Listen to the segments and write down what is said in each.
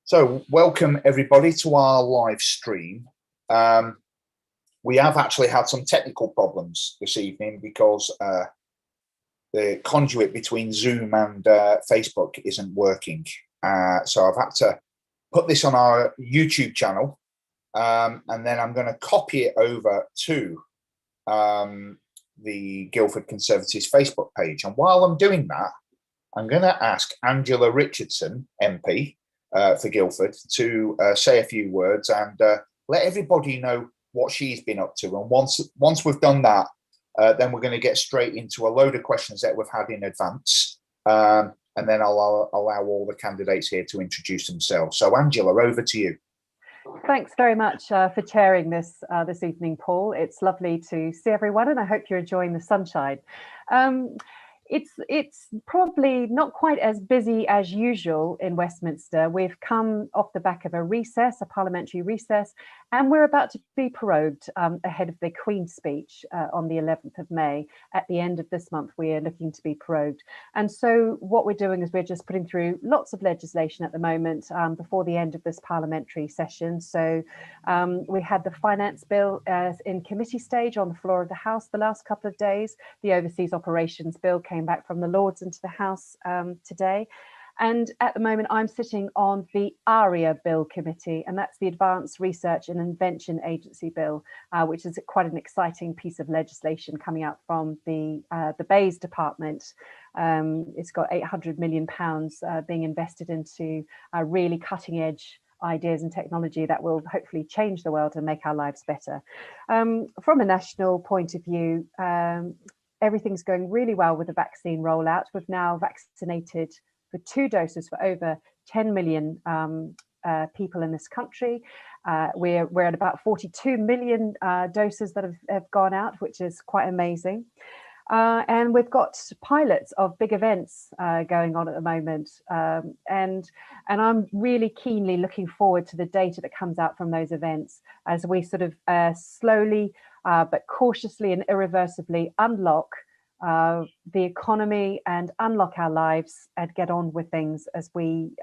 So, welcome everybody to our live stream. We have actually had some technical problems this evening because the conduit between Zoom and Facebook isn't working. So I've had to put this on our YouTube channel, and then I'm going to copy it over to the Guildford Conservatives Facebook page. And while I'm doing that, I'm going to ask Angela Richardson, MP, for Guildford, to say a few words and let everybody know what she's been up to. And once we've done that, then we're going to get straight into a load of questions that we've had in advance. And then I'll allow all the candidates here to introduce themselves. So Angela, over to you. Thanks very much for chairing this evening, Paul. It's lovely to see everyone, and I hope you're enjoying the sunshine. It's probably not quite as busy as usual in Westminster. We've come off the back of a parliamentary recess, and we're about to be prorogued ahead of the Queen's speech on the 11th of May. At the end of this month, we are looking to be prorogued. And so what we're doing is we're just putting through lots of legislation at the moment before the end of this parliamentary session. So we had the finance bill in committee stage on the floor of the House the last couple of days. The overseas operations bill came back from the Lords into the House today. And at the moment, I'm sitting on the ARIA Bill Committee, and that's the Advanced Research and Invention Agency Bill, which is quite an exciting piece of legislation coming out from the Bays Department. It's got £800 million being invested into really cutting edge ideas and technology that will hopefully change the world and make our lives better. From a national point of view, everything's going really well with the vaccine rollout. We've now vaccinated for 2 doses for over 10 million people in this country. We're at about 42 million doses that have gone out, which is quite amazing. And we've got pilots of big events going on at the moment. And I'm really keenly looking forward to the data that comes out from those events as we sort of slowly but cautiously and irreversibly unlock the economy and unlock our lives and get on with things as we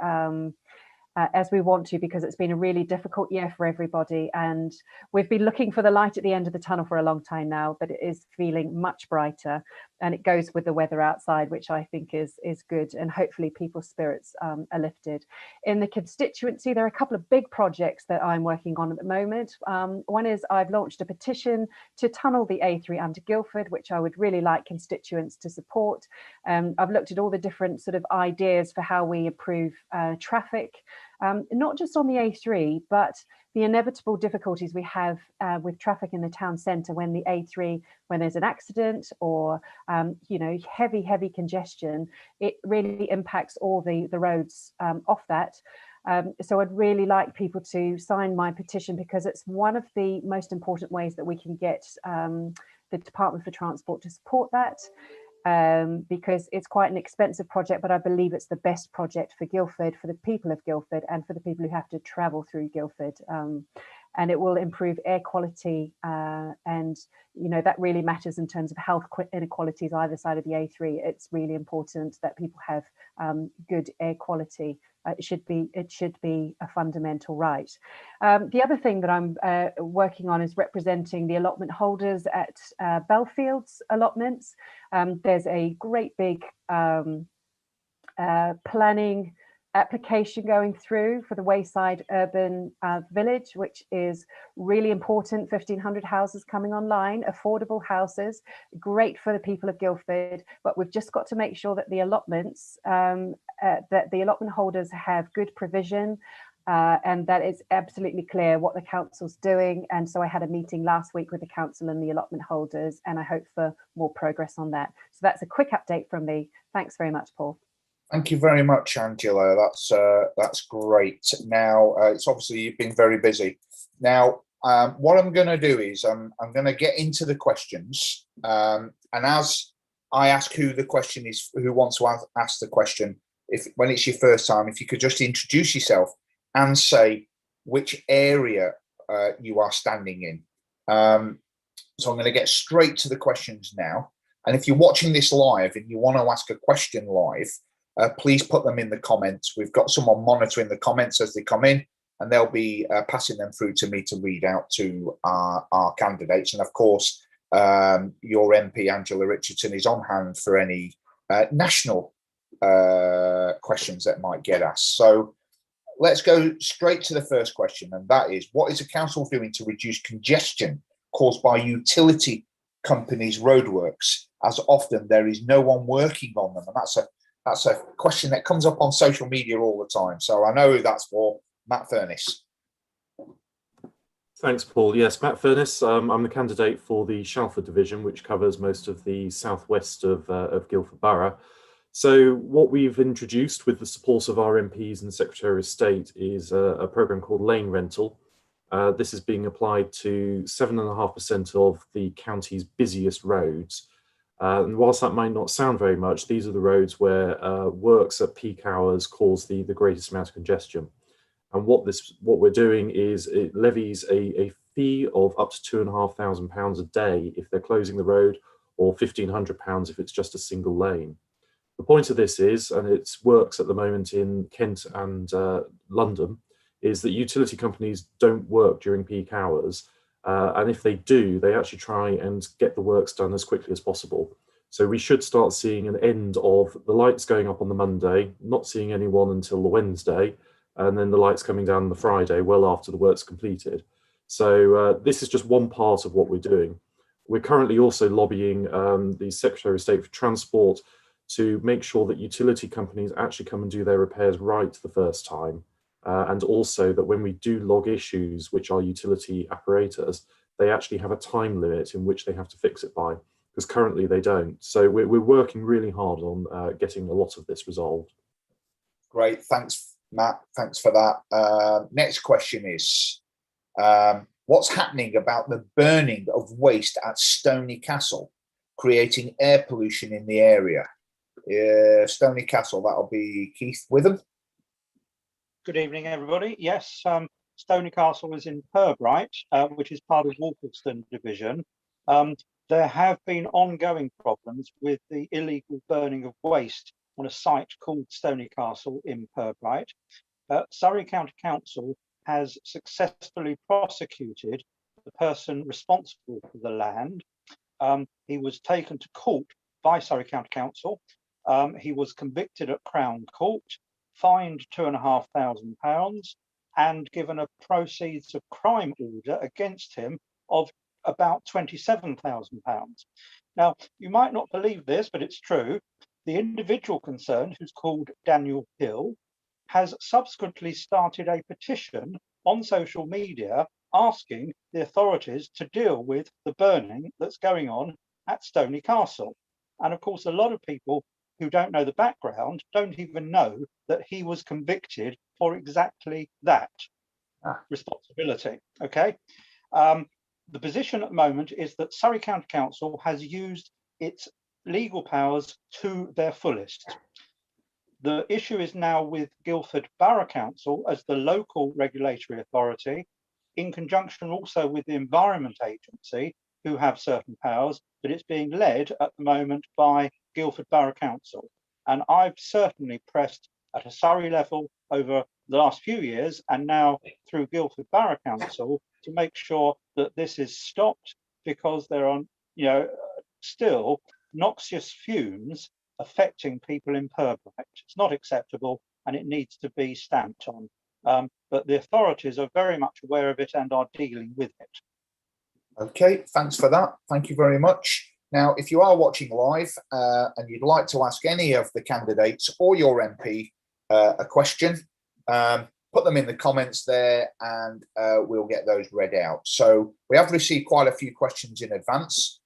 want to, because it's been a really difficult year for everybody, and we've been looking for the light at the end of the tunnel for a long time now, but it is feeling much brighter, and it goes with the weather outside, which I think is good, and hopefully people's spirits are lifted. In the constituency, there are a couple of big projects that I'm working on at the moment. One is I've launched a petition to tunnel the A3 under Guildford, which I would really like constituents to support. I've looked at all the different sort of ideas for how we improve traffic, not just on the A3, but the inevitable difficulties we have with traffic in the town centre when the A3, when there's an accident or heavy congestion, it really impacts all the roads off that. So I'd really like people to sign my petition, because it's one of the most important ways that we can get the Department for Transport to support that. Because it's quite an expensive project, but I believe it's the best project for Guildford, for the people of Guildford, and for the people who have to travel through Guildford. And it will improve air quality, and that really matters in terms of health inequalities either side of the A3. It's really important that people have good air quality. It should be a fundamental right. The other thing that I'm working on is representing the allotment holders at Belfield's allotments. There's a great big planning application going through for the Wayside Urban Village, which is really important. 1,500 houses coming online, affordable houses, great for the people of Guildford. But we've just got to make sure that the allotments, that the allotment holders have good provision, and that it's absolutely clear what the council's doing. And so I had a meeting last week with the council and the allotment holders, and I hope for more progress on that. So that's a quick update from me. Thanks very much, Paul. Thank you very much, Angela. That's great. Now, it's obviously you've been very busy. Now, what I'm going to do is I'm going to get into the questions, and as I ask who the question is, who wants to ask the question, when it's your first time, if you could just introduce yourself and say which area you are standing in. So I'm going to get straight to the questions now. And if you're watching this live and you want to ask a question live, please put them in the comments. We've got someone monitoring the comments as they come in, and they'll be passing them through to me to read out to our candidates. And of course, your MP, Angela Richardson, is on hand for any national questions that might get asked. So let's go straight to the first question, and that is, what is the council doing to reduce congestion caused by utility companies' roadworks, as often there is no one working on them? And that's a question that comes up on social media all the time. So I know who that's for. Matt Furness. Thanks, Paul. Yes, Matt Furness. I'm the candidate for the Shalford division, which covers most of the southwest of Guildford Borough. So what we've introduced with the support of our MPs and Secretary of State is a programme called Lane Rental. This is being applied to 7.5% of the county's busiest roads. And whilst that might not sound very much, these are the roads where works at peak hours cause the greatest amount of congestion. And what we're doing is it levies a fee of up to £2,500 a day if they're closing the road, or £1,500 if it's just a single lane. The point of this is, and it works at the moment in Kent and London, is that utility companies don't work during peak hours. And if they do, they actually try and get the works done as quickly as possible. So we should start seeing an end of the lights going up on the Monday, not seeing anyone until the Wednesday, and then the lights coming down on the Friday well after the work's completed. So this is just one part of what we're doing. We're currently also lobbying the Secretary of State for Transport to make sure that utility companies actually come and do their repairs right the first time. And also that when we do log issues, which are utility apparatus, they actually have a time limit in which they have to fix it by, because currently they don't. So we're working really hard on getting a lot of this resolved. Great, thanks, Matt. Thanks for that. Next question is, what's happening about the burning of waste at Stoney Castle, creating air pollution in the area? Stoney Castle, that'll be Keith Witham. Good evening, everybody. Yes, Stoney Castle is in Pirbright, which is part of Walthamstow division. There have been ongoing problems with the illegal burning of waste on a site called Stoney Castle in Pirbright. Surrey County Council has successfully prosecuted the person responsible for the land. He was taken to court by Surrey County Council. He was convicted at Crown Court, fined £2,500 and given a proceeds of crime order against him of about £27,000. Now, you might not believe this, but it's true. The individual concerned, who's called Daniel Hill, has subsequently started a petition on social media asking the authorities to deal with the burning that's going on at Stoney Castle. And of course, a lot of people who don't know the background don't even know that he was convicted for exactly that responsibility. Okay. The position at the moment is that Surrey County Council has used its legal powers to their fullest. The issue is now with Guildford Borough Council as the local regulatory authority, in conjunction also with the Environment Agency, who have certain powers, but it's being led at the moment by Guildford Borough Council. And I've certainly pressed at a Surrey level over the last few years, and now through Guildford Borough Council, to make sure that this is stopped, because there are, still noxious fumes affecting people in Pirbright. It's not acceptable, and it needs to be stamped on. But the authorities are very much aware of it and are dealing with it. Okay, thanks for that. Thank you very much. Now, if you are watching live and you'd like to ask any of the candidates or your MP a question, put them in the comments there, and we'll get those read out. So we have received quite a few questions in advance,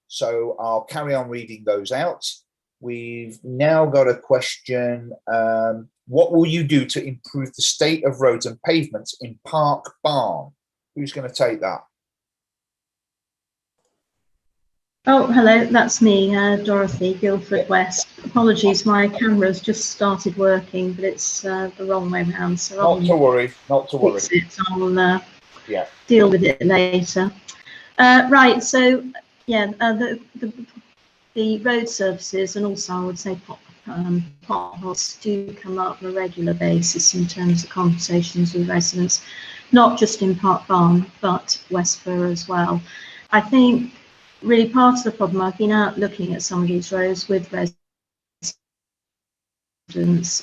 so I'll carry on reading those out. We've now got a question. What will you do to improve the state of roads and pavements in Park Barn? Who's going to take that? Oh, hello, that's me, Dorothy, Guildford West. Apologies, my camera's just started working, but it's the wrong way around. So not to worry, not to worry. I'll deal with it later. Right, so yeah, the road services, and also I would say potholes do come up on a regular basis in terms of conversations with residents, not just in Park Barn, but Westborough as well. I think really part of the problem, I've been out looking at some of these roads with residents,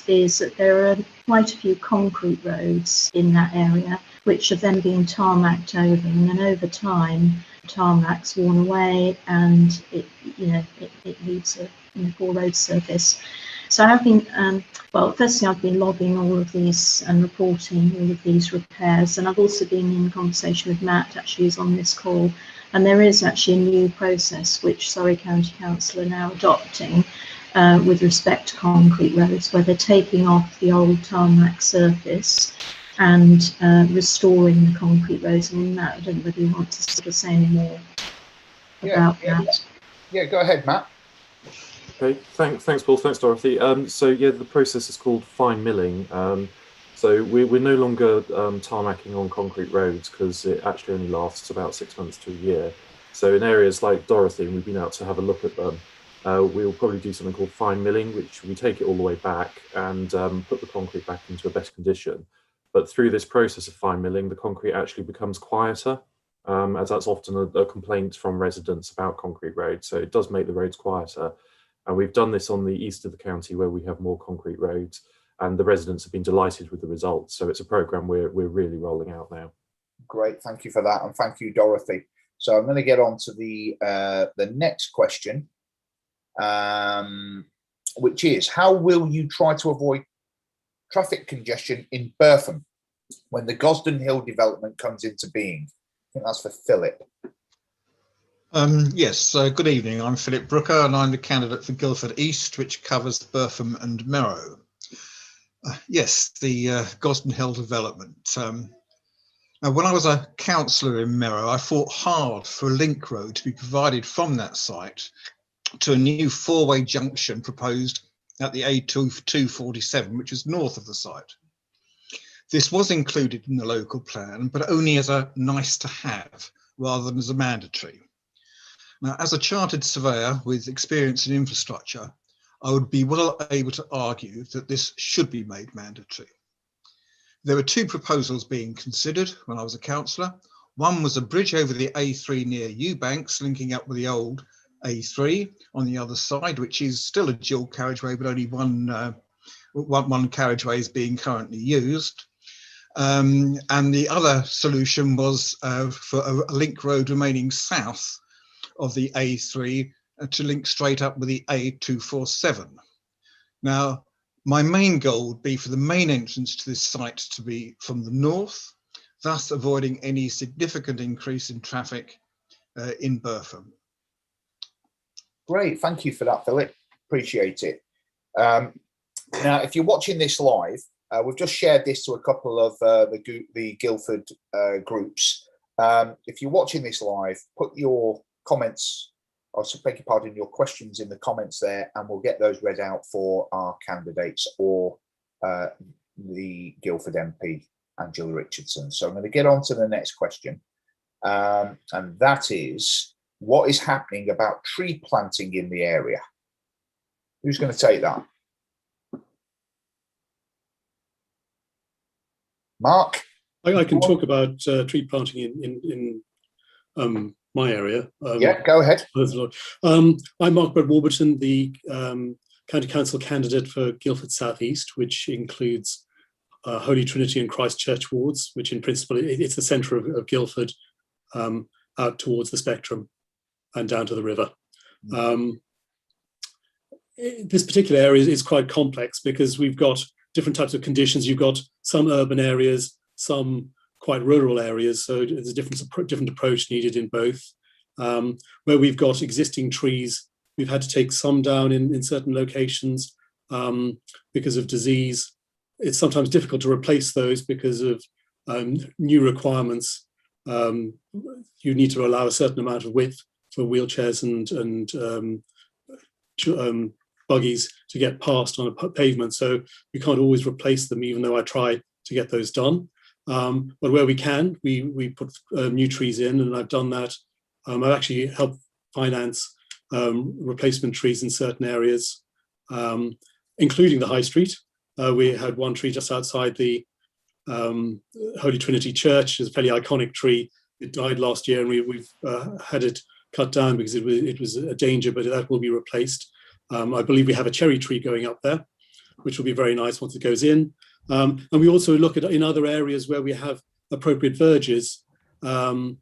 is that there are quite a few concrete roads in that area, which have then been tarmacked over, and then over time, tarmac's worn away, and it leaves a poor road surface. So I have been, well, firstly, I've been logging all of these and reporting all of these repairs, and I've also been in conversation with Matt, actually, who's on this call, and there is actually a new process which Surrey County Council are now adopting with respect to concrete roads, where they're taking off the old tarmac surface and restoring the concrete roads. I mean, Matt, I don't know whether you want to sort of say any more about that. Yeah, go ahead, Matt. Okay, thanks, Paul. Thanks, Dorothy. So yeah, the process is called fine milling. So we're no longer tarmacking on concrete roads because it actually only lasts about 6 months to a year. So in areas like Dorothy, and we've been out to have a look at them, we'll probably do something called fine milling, which we take it all the way back and put the concrete back into a better condition. But through this process of fine milling, the concrete actually becomes quieter, as that's often a complaint from residents about concrete roads. So it does make the roads quieter. And we've done this on the east of the county where we have more concrete roads, and the residents have been delighted with the results. So it's a program we're really rolling out now. Great, thank you for that, and thank you, Dorothy. So I'm going to get on to the next question, which is, how will you try to avoid traffic congestion in Burpham when the Gosden Hill development comes into being? I think that's for Philip. Yes, good evening. I'm Philip Brooker, and I'm the candidate for Guildford East, which covers Burpham and Merrow. Yes, the Gosden Hill development. Now, when I was a councillor in Merrow, I fought hard for a link road to be provided from that site to a new four-way junction proposed at the A247, which is north of the site. This was included in the local plan, but only as a nice to have rather than as a mandatory. Now, as a chartered surveyor with experience in infrastructure, I would be well able to argue that this should be made mandatory. There were two proposals being considered when I was a councillor. One was a bridge over the A3 near Eubanks, linking up with the old A3 on the other side, which is still a dual carriageway, but only one carriageway is being currently used. And the other solution was for a link road remaining south of the A3 to link straight up with the A247. Now, my main goal would be for the main entrance to this site to be from the north, thus avoiding any significant increase in traffic in Burpham. Great, thank you for that, Philip. Appreciate it. Now, if you're watching this live, we've just shared this to a couple of the Guildford groups. If you're watching this live, put your comments, or beg your pardon, your questions in the comments there, and we'll get those read out for our candidates or the Guildford MP, Angela Richardson. So I'm going to get on to the next question, and that is, what is happening about tree planting in the area? Who's going to take that? Mark? I can talk about tree planting in my area. Yeah, go ahead. I'm Mark Brett Warburton, the County Council candidate for Guildford South East, which includes Holy Trinity and Christ Church wards, which in principle, it's the centre of Guildford, out towards the Spectrum and down to the river. This particular area is quite complex because we've got different types of conditions. You've got some urban areas, some quite rural areas, so there's a different approach needed in both. Where we've got existing trees, we've had to take some down in certain locations because of disease. It's sometimes difficult to replace those because of new requirements. You need to allow a certain amount of width for wheelchairs and buggies to get past on a pavement, so we can't always replace them, even though I try to get those done. But where we can, we put new trees in, and I've done that. I've actually helped finance replacement trees in certain areas. including the High Street. We had one tree just outside the Holy Trinity Church. It's a fairly iconic tree. It died last year, and we've had it cut down because it was a danger, but that will be replaced. I believe we have a cherry tree going up there, which will be very nice once it goes in. And we also look at in other areas where we have appropriate verges. We're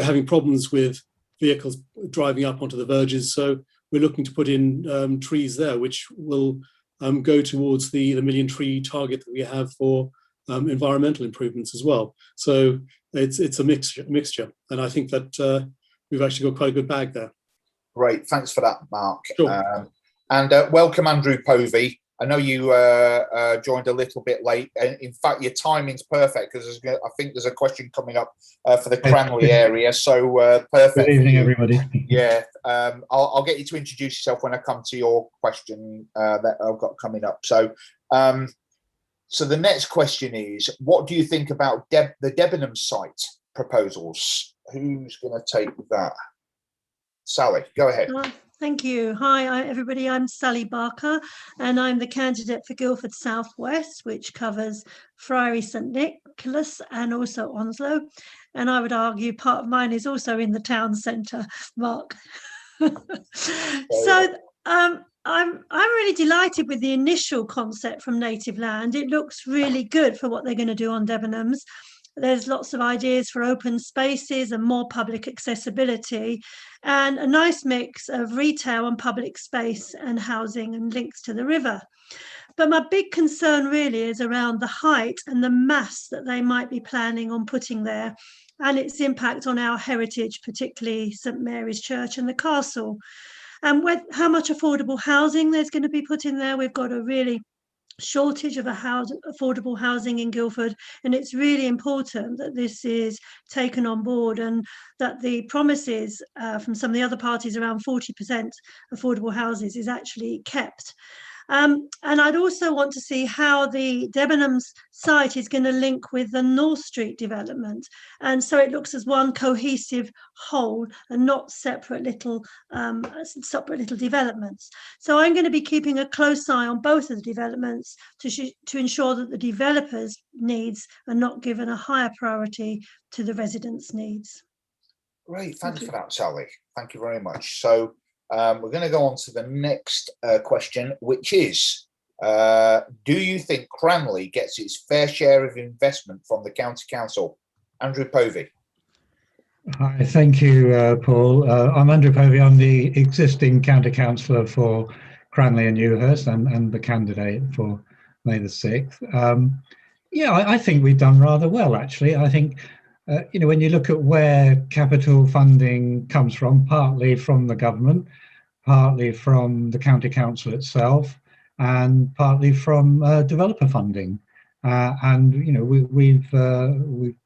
having problems with vehicles driving up onto the verges, so we're looking to put in trees there, which will go towards the million tree target that we have for environmental improvements as well. So it's a mixture, and I think that we've actually got quite a good bag there. Great, thanks for that, Mark. Sure. And welcome, Andrew Povey. I know you joined a little bit late. In fact, your timing's perfect because I think there's a question coming up for the Cranley area. So perfect. Good evening, everybody. Yeah, I'll get you to introduce yourself when I come to your question that I've got coming up. So, so the next question is, what do you think about the Debenham site proposals? Who's going to take that? Sally, go ahead. Thank you. Hi, everybody. I'm Sally Barker, and I'm the candidate for Guildford South West, which covers Friary St Nicholas and also Onslow. And I would argue part of mine is also in the town centre, Mark. So I'm really delighted with the initial concept from Native Land. It looks really good for what they're going to do on Debenhams. There's lots of ideas for open spaces and more public accessibility, and a nice mix of retail and public space and housing and links to the river. But my big concern really is around the height and the mass that they might be planning on putting there, and its impact on our heritage, particularly St Mary's Church and the castle. And how much affordable housing there's going to be put in there. We've got a really shortage of affordable housing in Guildford, and it's really important that this is taken on board and that the promises from some of the other parties around 40% affordable houses is actually kept. And I'd also want to see how the Debenhams site is going to link with the North Street development, and so it looks as one cohesive whole and not separate little developments. So I'm going to be keeping a close eye on both of the developments to ensure that the developers' needs are not given a higher priority to the residents' needs. Great, thanks for that, Sally. Thank you very much. So we're going to go on to the next question, which is, do you think Cranley gets its fair share of investment from the County Council? Andrew Povey. Hi, thank you, Paul. I'm Andrew Povey. I'm the existing County Councillor for Cranley and Newhurst and the candidate for May the 6th. Yeah, I think we've done rather well, actually. I think, when you look at where capital funding comes from, partly from the government, partly from the County Council itself, and partly from developer funding. We've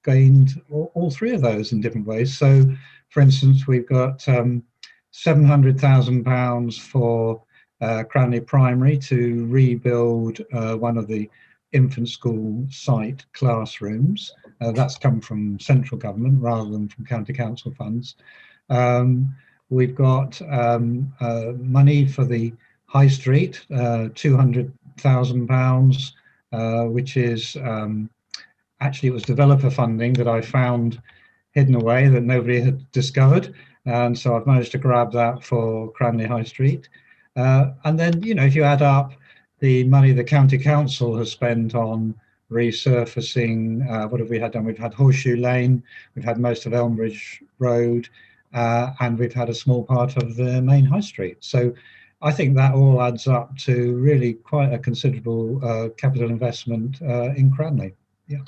gained all three of those in different ways. So, for instance, we've got £700,000 for Cranley Primary to rebuild one of the infant school site classrooms. That's come from central government rather than from county council funds. We've got money for the High Street, £200,000, which is actually, it was developer funding that I found hidden away that nobody had discovered, and so I've managed to grab that for Cranley High Street. And then, if you add up the money the County Council has spent on resurfacing, what have we had done? We've had Horseshoe Lane, we've had most of Elmbridge Road, and we've had a small part of the main High Street. So I think that all adds up to really quite a considerable capital investment in Cranley. Yeah.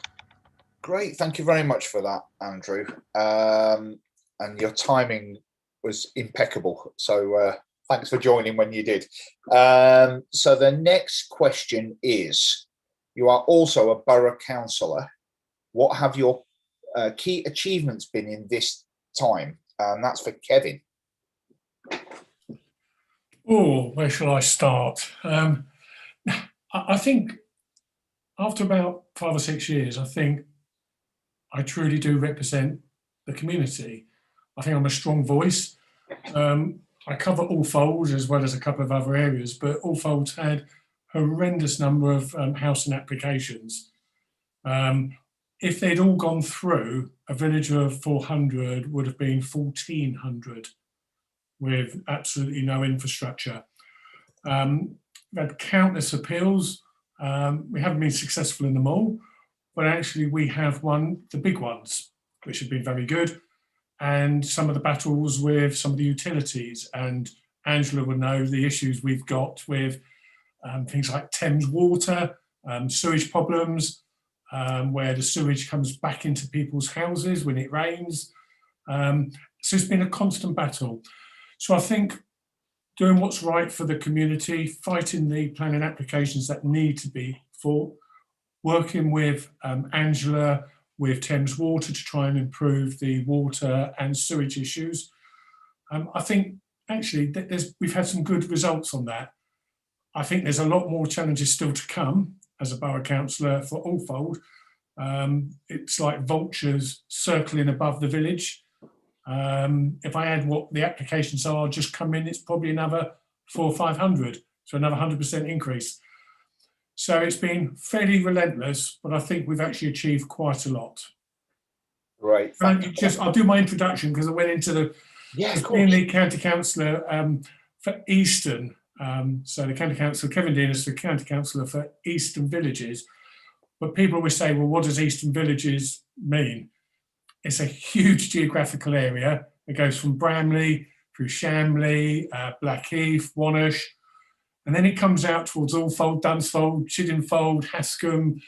Great, thank you very much for that, Andrew. And your timing was impeccable. So thanks for joining when you did. So the next question is, you are also a borough councillor. What have your key achievements been in this time? And that's for Kevin. Oh, where shall I start? I think after about 5 or 6 years, I think I truly do represent the community. I think I'm a strong voice. I cover Allfold as well as a couple of other areas, but Allfold's had a horrendous number of housing applications. If they'd all gone through, a village of 400 would have been 1,400 with absolutely no infrastructure. We've had countless appeals. We haven't been successful in them all, but actually we have won the big ones, which have been very good. And some of the battles with some of the utilities, and Angela would know the issues we've got with things like Thames Water, sewage problems, where the sewage comes back into people's houses when it rains. So it's been a constant battle. So I think doing what's right for the community, fighting the planning applications that need to be fought, working with Angela, with Thames Water to try and improve the water and sewage issues. I think actually we've had some good results on that. I think there's a lot more challenges still to come as a borough councillor for Allfold. It's like vultures circling above the village. If I add what the applications are just come in, it's probably another 400 or 500, so another 100% increase. So it's been fairly relentless, but I think we've actually achieved quite a lot. Right. I'll do my introduction because I went into the being the county councillor for Eastern. So the county councillor, Kevin Dean, is the county councillor for Eastern Villages. But people always say, well, what does Eastern Villages mean? It's a huge geographical area. It goes from Bramley through Shamley, Blackheath, Wannosh, and then it comes out towards Allfold, Dunsfold, Chiddingfold, Hascombe,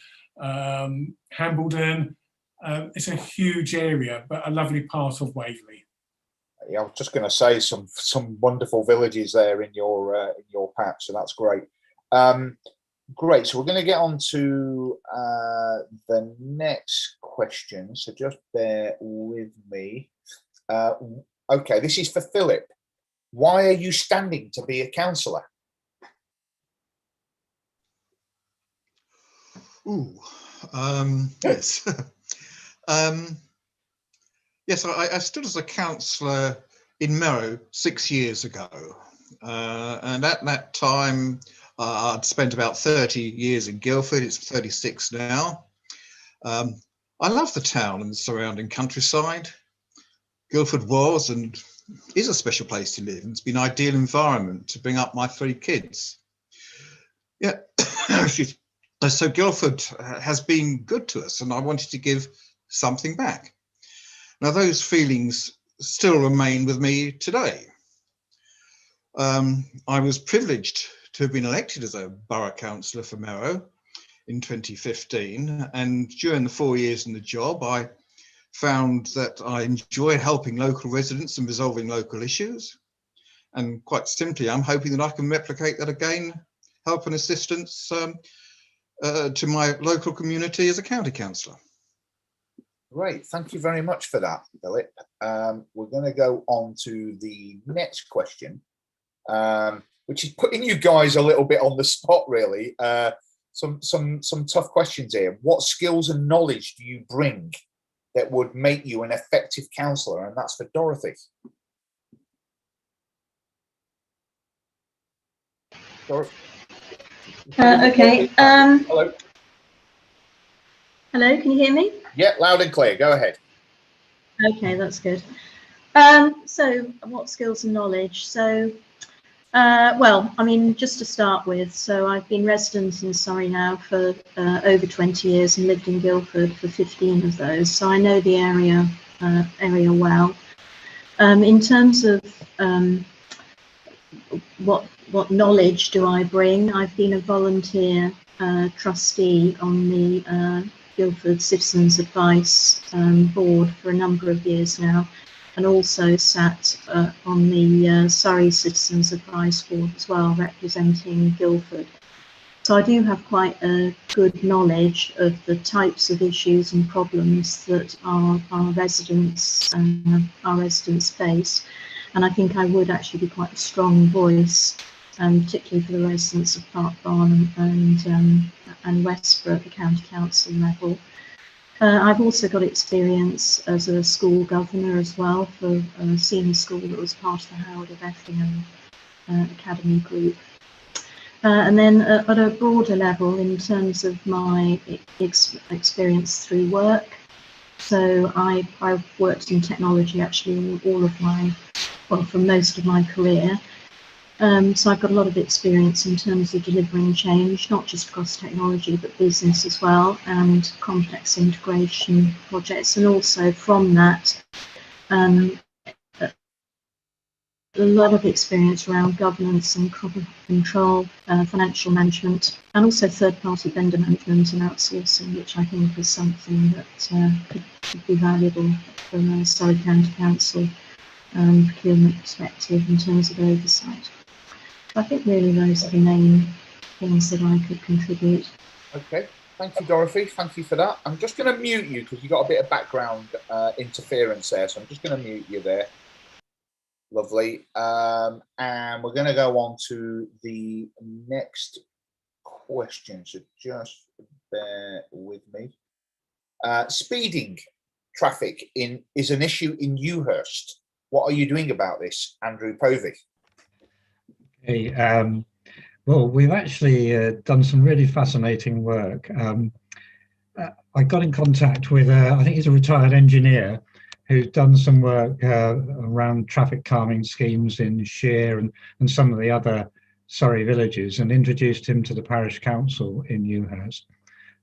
Hambledon. It's a huge area, but a lovely part of Waverley. Yeah, I was just going to say some wonderful villages there in your patch, so that's great. Great. So we're going to get on to the next question. So just bear with me. Okay, this is for Philip. Why are you standing to be a councillor? Yes. Yes, I stood as a councillor in Merrow 6 years ago. And at that time, I'd spent about 30 years in Guildford. It's 36 now. I love the town and the surrounding countryside. Guildford was and is a special place to live. And it's been an ideal environment to bring up my 3 kids. Yeah. So Guildford has been good to us, and I wanted to give something back. Now, those feelings still remain with me today. I was privileged to have been elected as a borough councillor for Merrow in 2015, and during the 4 years in the job, I found that I enjoy helping local residents and resolving local issues. And quite simply, I'm hoping that I can replicate that again, help and assistance to my local community as a county councillor. Great, thank you very much for that, Philip. We're going to go on to the next question, which is putting you guys a little bit on the spot, really. Some tough questions here. What skills and knowledge do you bring that would make you an effective councillor? And that's for Dorothy. Dorothy. Okay. Hello. Hello, can you hear me? Yeah, loud and clear. Go ahead. Okay, that's good. So what skills and knowledge? So, well, I mean, just to start with, so I've been resident in Surrey now for over 20 years and lived in Guildford for 15 of those. So I know the area well. In terms of what knowledge do I bring? I've been a volunteer trustee on the Guildford Citizens Advice Board for a number of years now, and also sat on the Surrey Citizens Advice Board as well, representing Guildford. So I do have quite a good knowledge of the types of issues and problems that our residents face, and I think I would actually be quite a strong voice, particularly for the residents of Park Barn and Westborough at the county council level. I've also got experience as a school governor as well for a senior school that was part of the Howard of Effingham Academy Group. And then at a broader level, in terms of my experience through work, so I've worked in technology actually for most of my career. So I've got a lot of experience in terms of delivering change, not just across technology, but business as well, and complex integration projects. And also from that, a lot of experience around governance and control, financial management, and also third-party vendor management and outsourcing, which I think is something that could be valuable from a Surrey County Council procurement perspective in terms of oversight. I think really those are the main things that I could contribute. Okay, thank you, Dorothy. Thank you for that. I'm just going to mute you because you've got a bit of background interference there, so I'm just going to mute you there. Lovely. And we're going to go on to the next question, so just bear with me. Speeding traffic is an issue in Ewhurst. What are you doing about this, Andrew Povey? Okay, well, we've actually done some really fascinating work. I got in contact with, I think he's a retired engineer, who's done some work around traffic calming schemes in Shear and some of the other Surrey villages, and introduced him to the parish council in Ewhurst.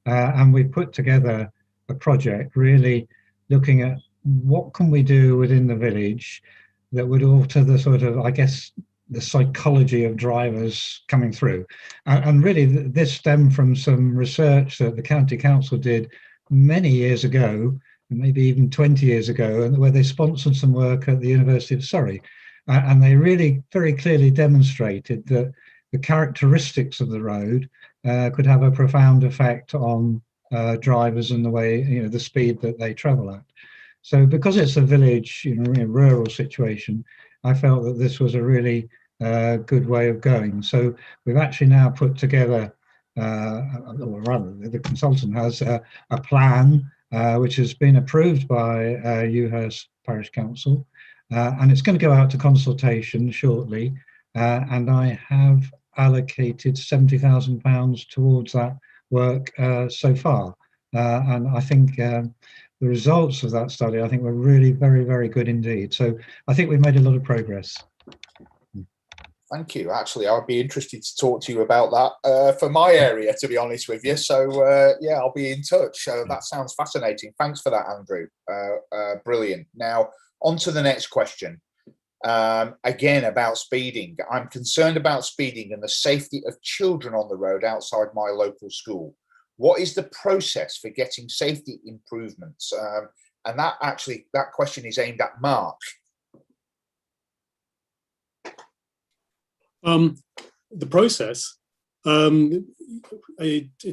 And we put together a project really looking at what can we do within the village that would alter the sort of, I guess, the psychology of drivers coming through. And really this stemmed from some research that the county council did many years ago, maybe even 20 years ago, where they sponsored some work at the University of Surrey. And they really very clearly demonstrated that the characteristics of the road could have a profound effect on drivers and the way, the speed that they travel at. So because it's a village, rural situation, I felt that this was a really good way of going. So we've actually now put together, or rather the consultant has a plan which has been approved by Ewhurst Parish Council, and it's going to go out to consultation shortly, and I have allocated £70,000 towards that work so far, and I think the results of that study I think were really very, very good indeed. So I think we've made a lot of progress. Thank you. Actually, I'd be interested to talk to you about that for my area, to be honest with you. So, yeah, I'll be in touch. That sounds fascinating. Thanks for that, Andrew. Brilliant. Now, on to the next question. Again, about speeding. I'm concerned about speeding and the safety of children on the road outside my local school. What is the process for getting safety improvements? And that question is aimed at Mark. The process,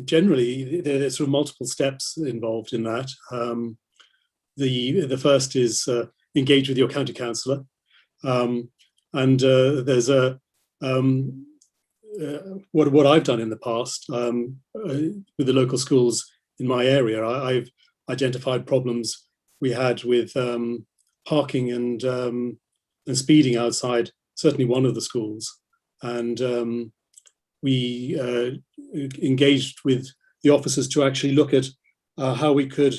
generally, there's sort of multiple steps involved in that. The first is engage with your county councillor, and there's what I've done in the past with the local schools in my area. I've identified problems we had with parking and speeding outside certainly one of the schools. And we engaged with the officers to actually look at how we could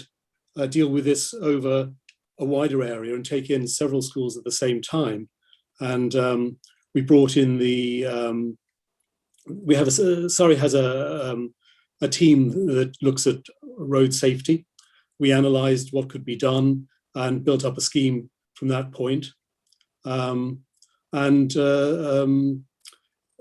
deal with this over a wider area and take in several schools at the same time. And we brought in Surrey has a team that looks at road safety. We analysed what could be done and built up a scheme from that point.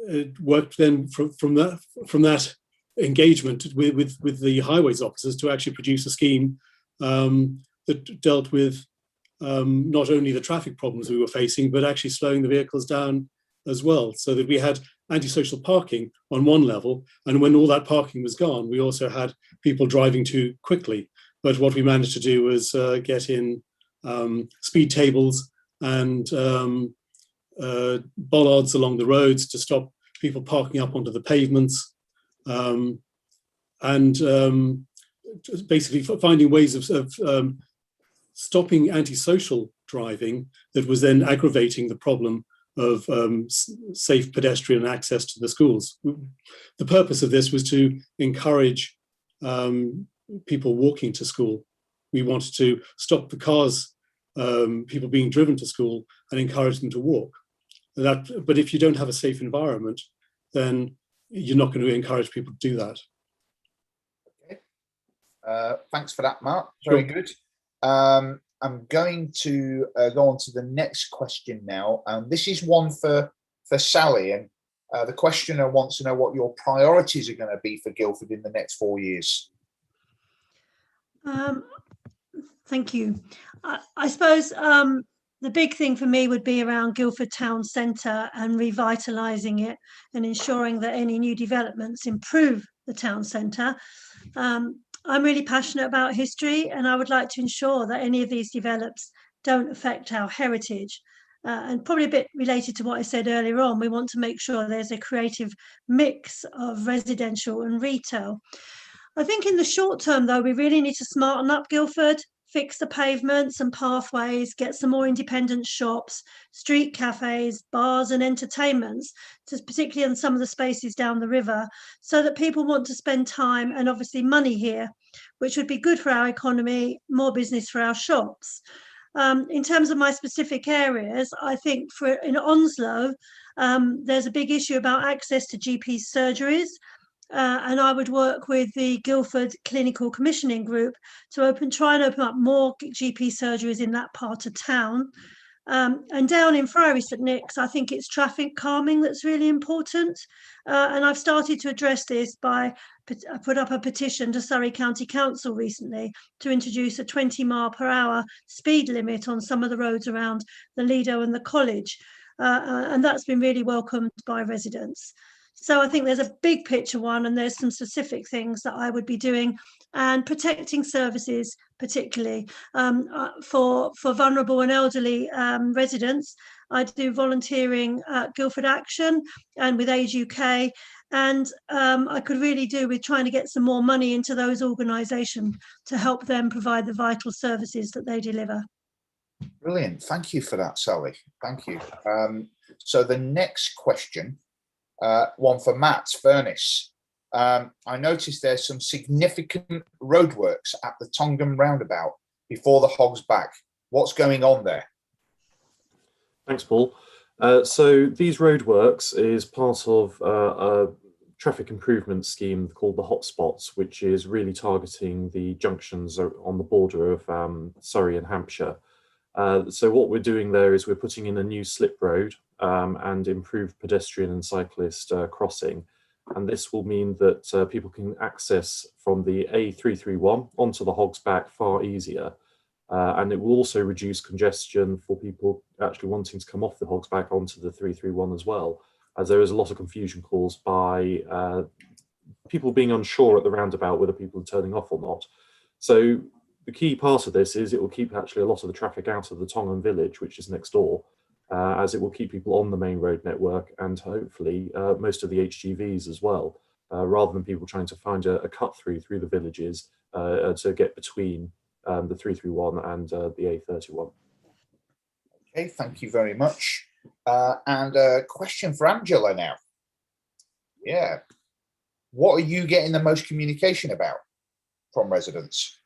It worked then from that engagement with the highways officers to actually produce a scheme that dealt with not only the traffic problems we were facing, but actually slowing the vehicles down as well, so that we had antisocial parking on one level, and when all that parking was gone, we also had people driving too quickly. But what we managed to do was get in speed tables and bollards along the roads to stop people parking up onto the pavements, and basically finding ways of stopping antisocial driving that was then aggravating the problem of safe pedestrian access to the schools. The purpose of this was to encourage people walking to school. We wanted to stop the cars, people being driven to school, and encourage them to walk. But if you don't have a safe environment, then you're not going to encourage people to do that. Okay. Thanks for that, Mark. Very good. I'm going to go on to the next question now. This is one for Sally, and the questioner wants to know what your priorities are going to be for Guildford in the next 4 years. Thank you. I suppose the big thing for me would be around Guildford Town Centre and revitalising it and ensuring that any new developments improve the town centre. I'm really passionate about history, and I would like to ensure that any of these develops don't affect our heritage. And probably a bit related to what I said earlier on, we want to make sure there's a creative mix of residential and retail. I think in the short term, though, we really need to smarten up Guildford, fix the pavements and pathways, get some more independent shops, street cafes, bars and entertainments, particularly in some of the spaces down the river, so that people want to spend time and obviously money here, which would be good for our economy, more business for our shops. In terms of my specific areas, I think in Onslow, there's a big issue about access to GP surgeries. And I would work with the Guildford Clinical Commissioning Group to try and open up more GP surgeries in that part of town. And down in Friary St Nick's, I think it's traffic calming that's really important. And I've started to address this I put up a petition to Surrey County Council recently to introduce a 20-mile-per-hour speed limit on some of the roads around the Lido and the college. And that's been really welcomed by residents. So I think there's a big picture one, and there's some specific things that I would be doing, and protecting services, particularly for vulnerable and elderly residents. I do volunteering at Guildford Action and with Age UK, and I could really do with trying to get some more money into those organisations to help them provide the vital services that they deliver. Brilliant. Thank you for that, Sally. Thank you. So the next question, one for Matt Furness. I noticed there's some significant roadworks at the Tongham roundabout before the Hog's Back. What's going on there? Thanks, Paul. So these roadworks is part of a traffic improvement scheme called the Hotspots, which is really targeting the junctions on the border of Surrey and Hampshire. So what we're doing there is we're putting in a new slip road and improved pedestrian and cyclist crossing. And this will mean that people can access from the A331 onto the Hog's Back far easier. And it will also reduce congestion for people actually wanting to come off the Hog's Back onto the 331 as well, as there is a lot of confusion caused by people being unsure at the roundabout whether people are turning off or not. So the key part of this is it will keep actually a lot of the traffic out of the Tongham village, which is next door, as it will keep people on the main road network and hopefully most of the HGVs as well, rather than people trying to find a cut through the villages to get between the 331 and the A31. Okay, thank you very much. And a question for Angela now. Yeah. What are you getting the most communication about from residents?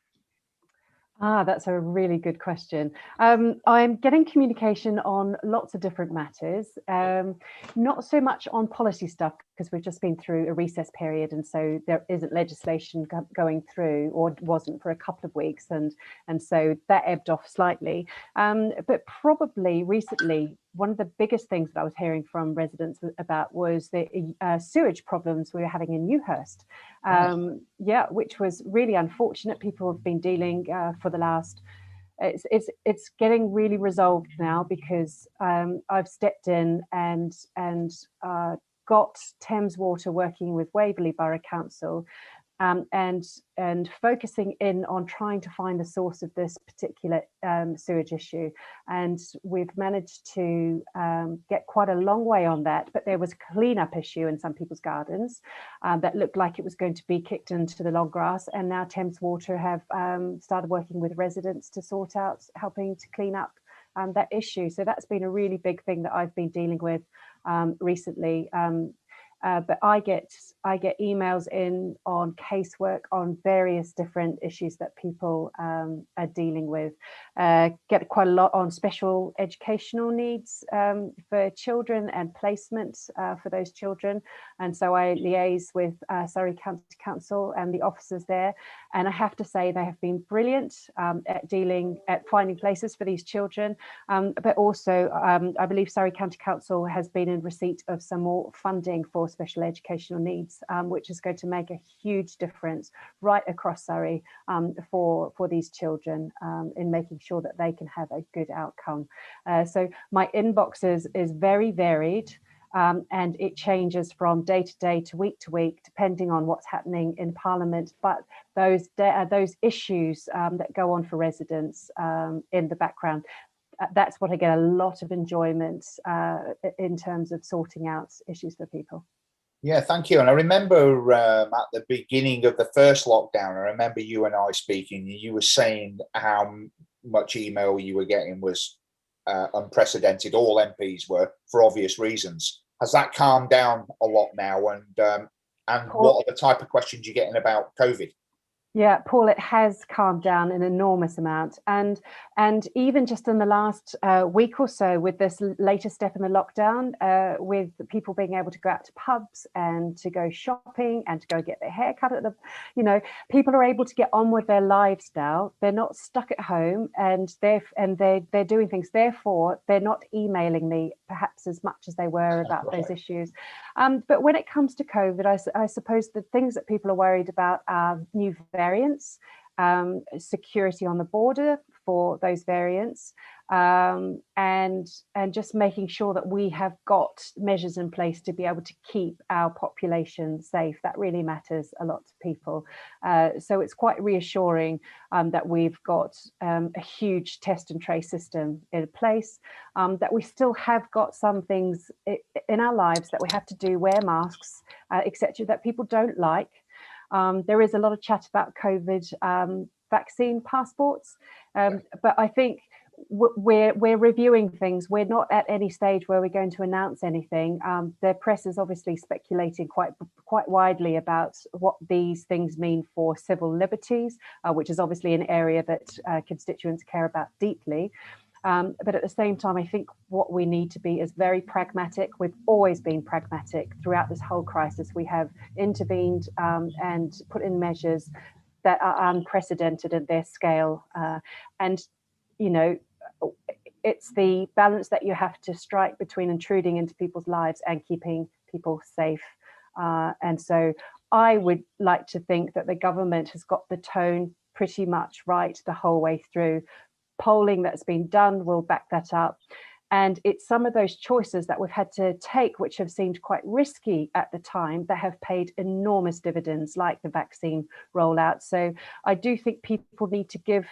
That's a really good question. I'm getting communication on lots of different matters, not so much on policy stuff, because we've just been through a recess period, and so there isn't legislation going through, or wasn't for a couple of weeks, and so that ebbed off slightly. But probably recently, one of the biggest things that I was hearing from residents about was the sewage problems we were having in Newhurst. Yeah, which was really unfortunate. People have been dealing for the last. It's getting really resolved now, because I've stepped in and got Thames Water working with Waverley Borough Council, and focusing in on trying to find the source of this particular sewage issue. And we've managed to get quite a long way on that, but there was a cleanup issue in some people's gardens that looked like it was going to be kicked into the long grass. And now Thames Water have started working with residents to sort out, helping to clean up that issue. So that's been a really big thing that I've been dealing with recently. But I get emails in on casework on various different issues that people are dealing with. Get quite a lot on special educational needs for children and placement for those children. And so I liaise with Surrey County Council and the officers there. And I have to say they have been brilliant at finding places for these children. But also, I believe Surrey County Council has been in receipt of some more funding for special educational needs, which is going to make a huge difference right across Surrey for these children in making sure that they can have a good outcome. So my inbox is very varied. And it changes from day to day to week, depending on what's happening in Parliament. But those issues that go on for residents in the background, that's what I get a lot of enjoyment in terms of sorting out issues for people. Yeah, thank you. And I remember at the beginning of the first lockdown, I remember you and I speaking, you were saying how much email you were getting was unprecedented. All MPs were, for obvious reasons. Has that calmed down a lot now? And what are the type of questions you're getting about COVID? Yeah, Paul, it has calmed down an enormous amount. And even just in the last week or so, with this latest step in the lockdown, with people being able to go out to pubs and to go shopping and to go get their hair cut at the, people are able to get on with their lives now. They're not stuck at home and they're doing things. Therefore, they're not emailing me perhaps as much as they were about those issues. But when it comes to COVID, I suppose the things that people are worried about are new variants, security on the border for those variants, and just making sure that we have got measures in place to be able to keep our population safe. That really matters a lot to people. So it's quite reassuring that we've got a huge test and trace system in place, that we still have got some things in our lives that we have to do, wear masks, etc., that people don't like. There is a lot of chat about COVID vaccine passports, but I think we're reviewing things. We're not at any stage where we're going to announce anything. The press is obviously speculating quite widely about what these things mean for civil liberties, which is obviously an area that constituents care about deeply. But at the same time, I think what we need to be is very pragmatic. We've always been pragmatic throughout this whole crisis. We have intervened and put in measures that are unprecedented at their scale. And, it's the balance that you have to strike between intruding into people's lives and keeping people safe. And so I would like to think that the government has got the tone pretty much right the whole way through. Polling that's been done will back that up. And it's some of those choices that we've had to take, which have seemed quite risky at the time, that have paid enormous dividends, like the vaccine rollout. So I do think people need to give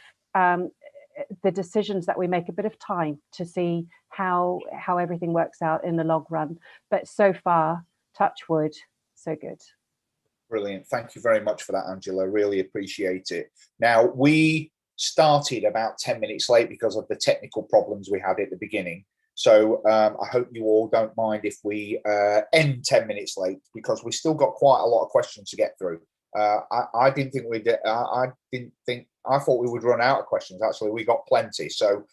the decisions that we make a bit of time to see how everything works out in the long run. But so far, touch wood, so good. Brilliant. Thank you very much for that, Angela. Really appreciate it. Now, we started about 10 minutes late because of the technical problems we had at the beginning. So I hope you all don't mind if we end 10 minutes late, because we still got quite a lot of questions to get through. I didn't think we did. I thought we would run out of questions. Actually, we got plenty. So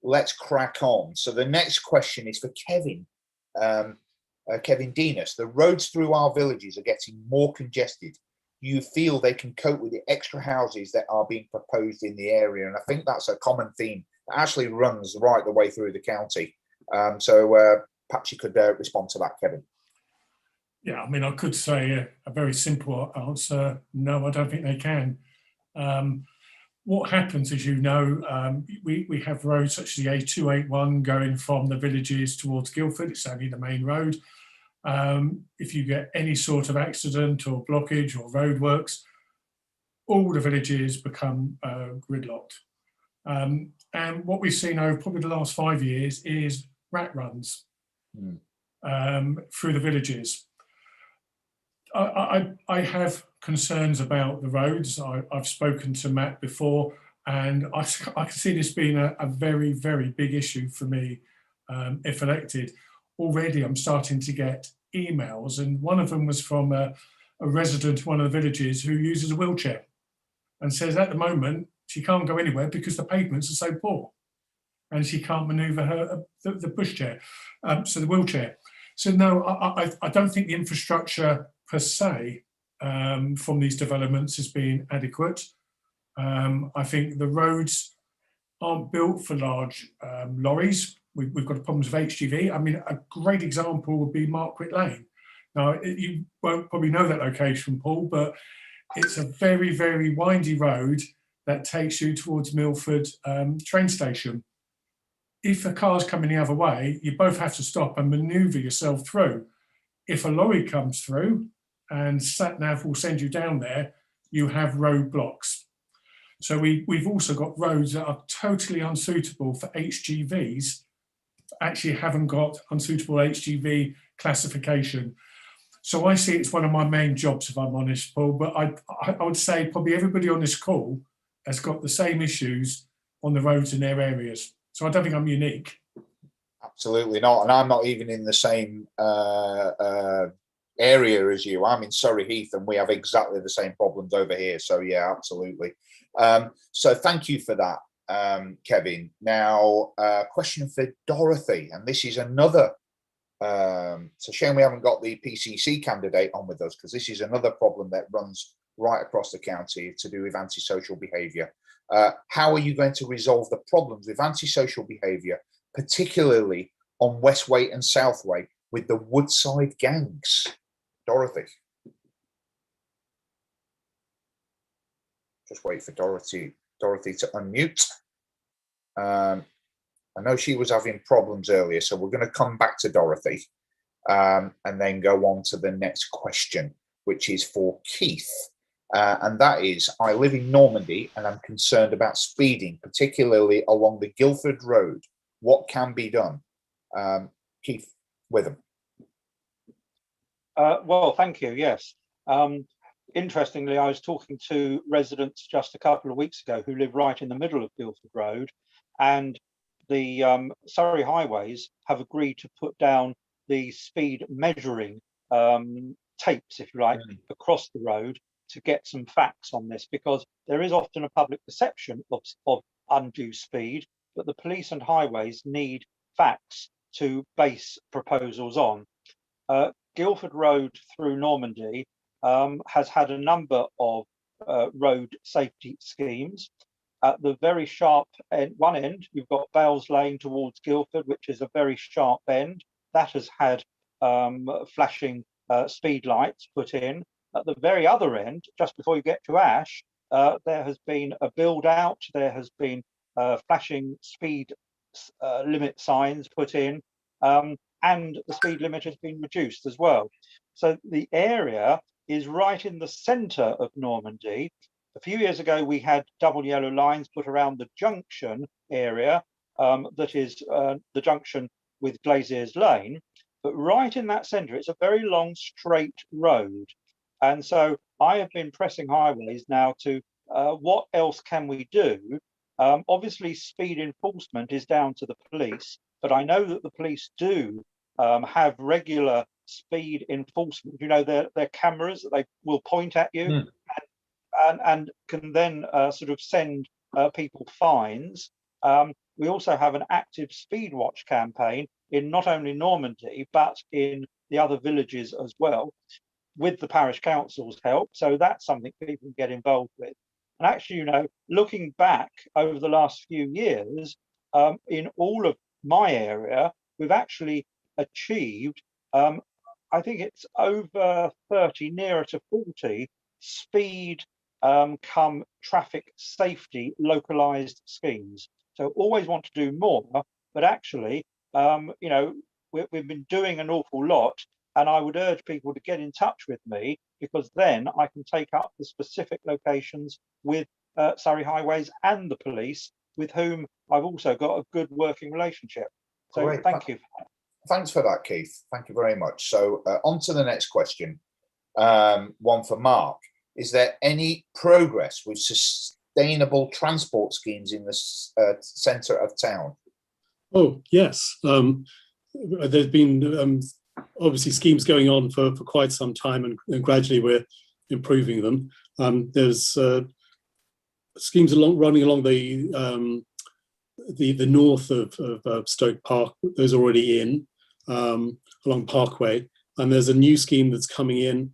let's crack on. So the next question is for Kevin. Kevin Denis. The roads through our villages are getting more congested. Do you feel they can cope with the extra houses that are being proposed in the area? And I think that's a common theme that actually runs right the way through the county. So perhaps you could respond to that, Kevin. Yeah, I mean, I could say a very simple answer. No, I don't think they can. What happens, as you know, we have roads such as the A281 going from the villages towards Guildford. It's only the main road. If you get any sort of accident or blockage or roadworks, all the villages become gridlocked. And what we've seen over probably the last 5 years is rat runs through the villages. I have concerns about the roads. I've spoken to Matt before, and I can see this being a very, very big issue for me if elected. Already I'm starting to get emails, and one of them was from a resident of one of the villages who uses a wheelchair and says at the moment she can't go anywhere because the pavements are so poor and she can't manoeuvre the pushchair, so the wheelchair. So no, I don't think the infrastructure per se from these developments has been adequate. I think the roads aren't built for large lorries. We've got problems with HGV. I mean, a great example would be Marquette Lane. Now, you won't probably know that location, Paul, but it's a very, very windy road that takes you towards Milford train station. If a car's coming the other way, you both have to stop and manoeuvre yourself through. If a lorry comes through and SatNav will send you down there, you have roadblocks. So we've also got roads that are totally unsuitable for HGVs, actually haven't got unsuitable HGV classification. So I see it's one of my main jobs, if I'm honest, Paul, but I would say probably everybody on this call has got the same issues on the roads in their areas. So I don't think I'm unique. Absolutely not. And I'm not even in the same area as you. I'm in Surrey Heath and we have exactly the same problems over here. So yeah, absolutely. So thank you for that, Kevin. Now, question for Dorothy, and this is another, it's a shame we haven't got the PCC candidate on with us, because this is another problem that runs right across the county to do with antisocial behaviour. How are you going to resolve the problems with antisocial behaviour, particularly on Westway and Southway with the Woodside gangs? Dorothy. Just wait for Dorothy to unmute. I know she was having problems earlier, so we're going to come back to Dorothy and then go on to the next question, which is for Keith. And that is, I live in Normandy and I'm concerned about speeding, particularly along the Guildford Road. What can be done? Keith Witham. Well, thank you. Yes. Interestingly, I was talking to residents just a couple of weeks ago who live right in the middle of Guildford Road, and the Surrey Highways have agreed to put down the speed measuring tapes, if you like, across the road to get some facts on this, because there is often a public perception of undue speed, but the police and highways need facts to base proposals on. Guildford Road through Normandy has had a number of road safety schemes. At the very sharp end, one end, you've got Bales Lane towards Guildford, which is a very sharp bend. That has had flashing speed lights put in. At the very other end, just before you get to Ash, there has been a build out. There has been flashing speed limit signs put in, and the speed limit has been reduced as well. So the area is right in the centre of Normandy. A few years ago, we had double yellow lines put around the junction area, that is the junction with Glaziers Lane. But right in that centre, it's a very long straight road. And so I have been pressing highways now to what else can we do? Obviously, speed enforcement is down to the police, but I know that the police do have regular speed enforcement. You know, their cameras that they will point at you and can then sort of send people fines. We also have an active speed watch campaign in not only Normandy, but in the other villages as well, with the parish council's help. So that's something people can get involved with. And actually, you know, looking back over the last few years, in all of my area, we've actually achieved, I think it's over 30, nearer to 40 speed come traffic safety localized schemes. So always want to do more, but actually, you know, we've been doing an awful lot. And I would urge people to get in touch with me, because then I can take up the specific locations with Surrey Highways and the police, with whom I've also got a good working relationship. So Great. thank you. Thanks for that, Keith. Thank you very much. So on to the next question. One for Mark. Is there any progress with sustainable transport schemes in the centre of town? Oh, yes. There's been obviously schemes going on for quite some time, and gradually we're improving them. There's schemes running along the north of Stoke Park. Those are already in along Parkway, and there's a new scheme that's coming in,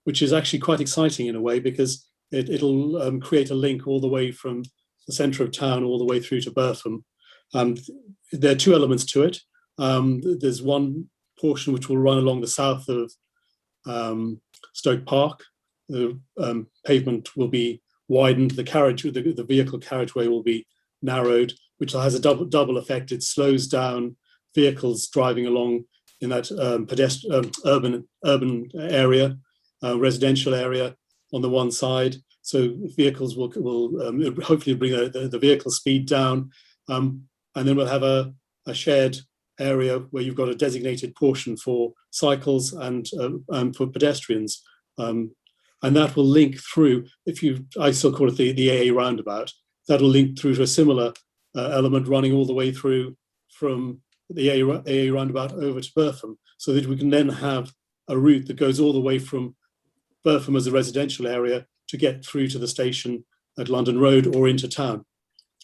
which is actually quite exciting in a way, because it'll create a link all the way from the centre of town all the way through to Burpham. There are two elements to it. There's one portion which will run along the south of Stoke Park. The pavement will be widened. The vehicle carriageway will be narrowed, which has a double effect. It slows down vehicles driving along in that urban area, residential area on the one side. So vehicles will hopefully bring the vehicle speed down, and then we'll have a shared area where you've got a designated portion for cycles and for pedestrians, and that will link through. I still call it the AA roundabout. That'll link through to a similar element running all the way through from the AA roundabout over to Burpham, so that we can then have a route that goes all the way from Burpham as a residential area to get through to the station at London Road or into town.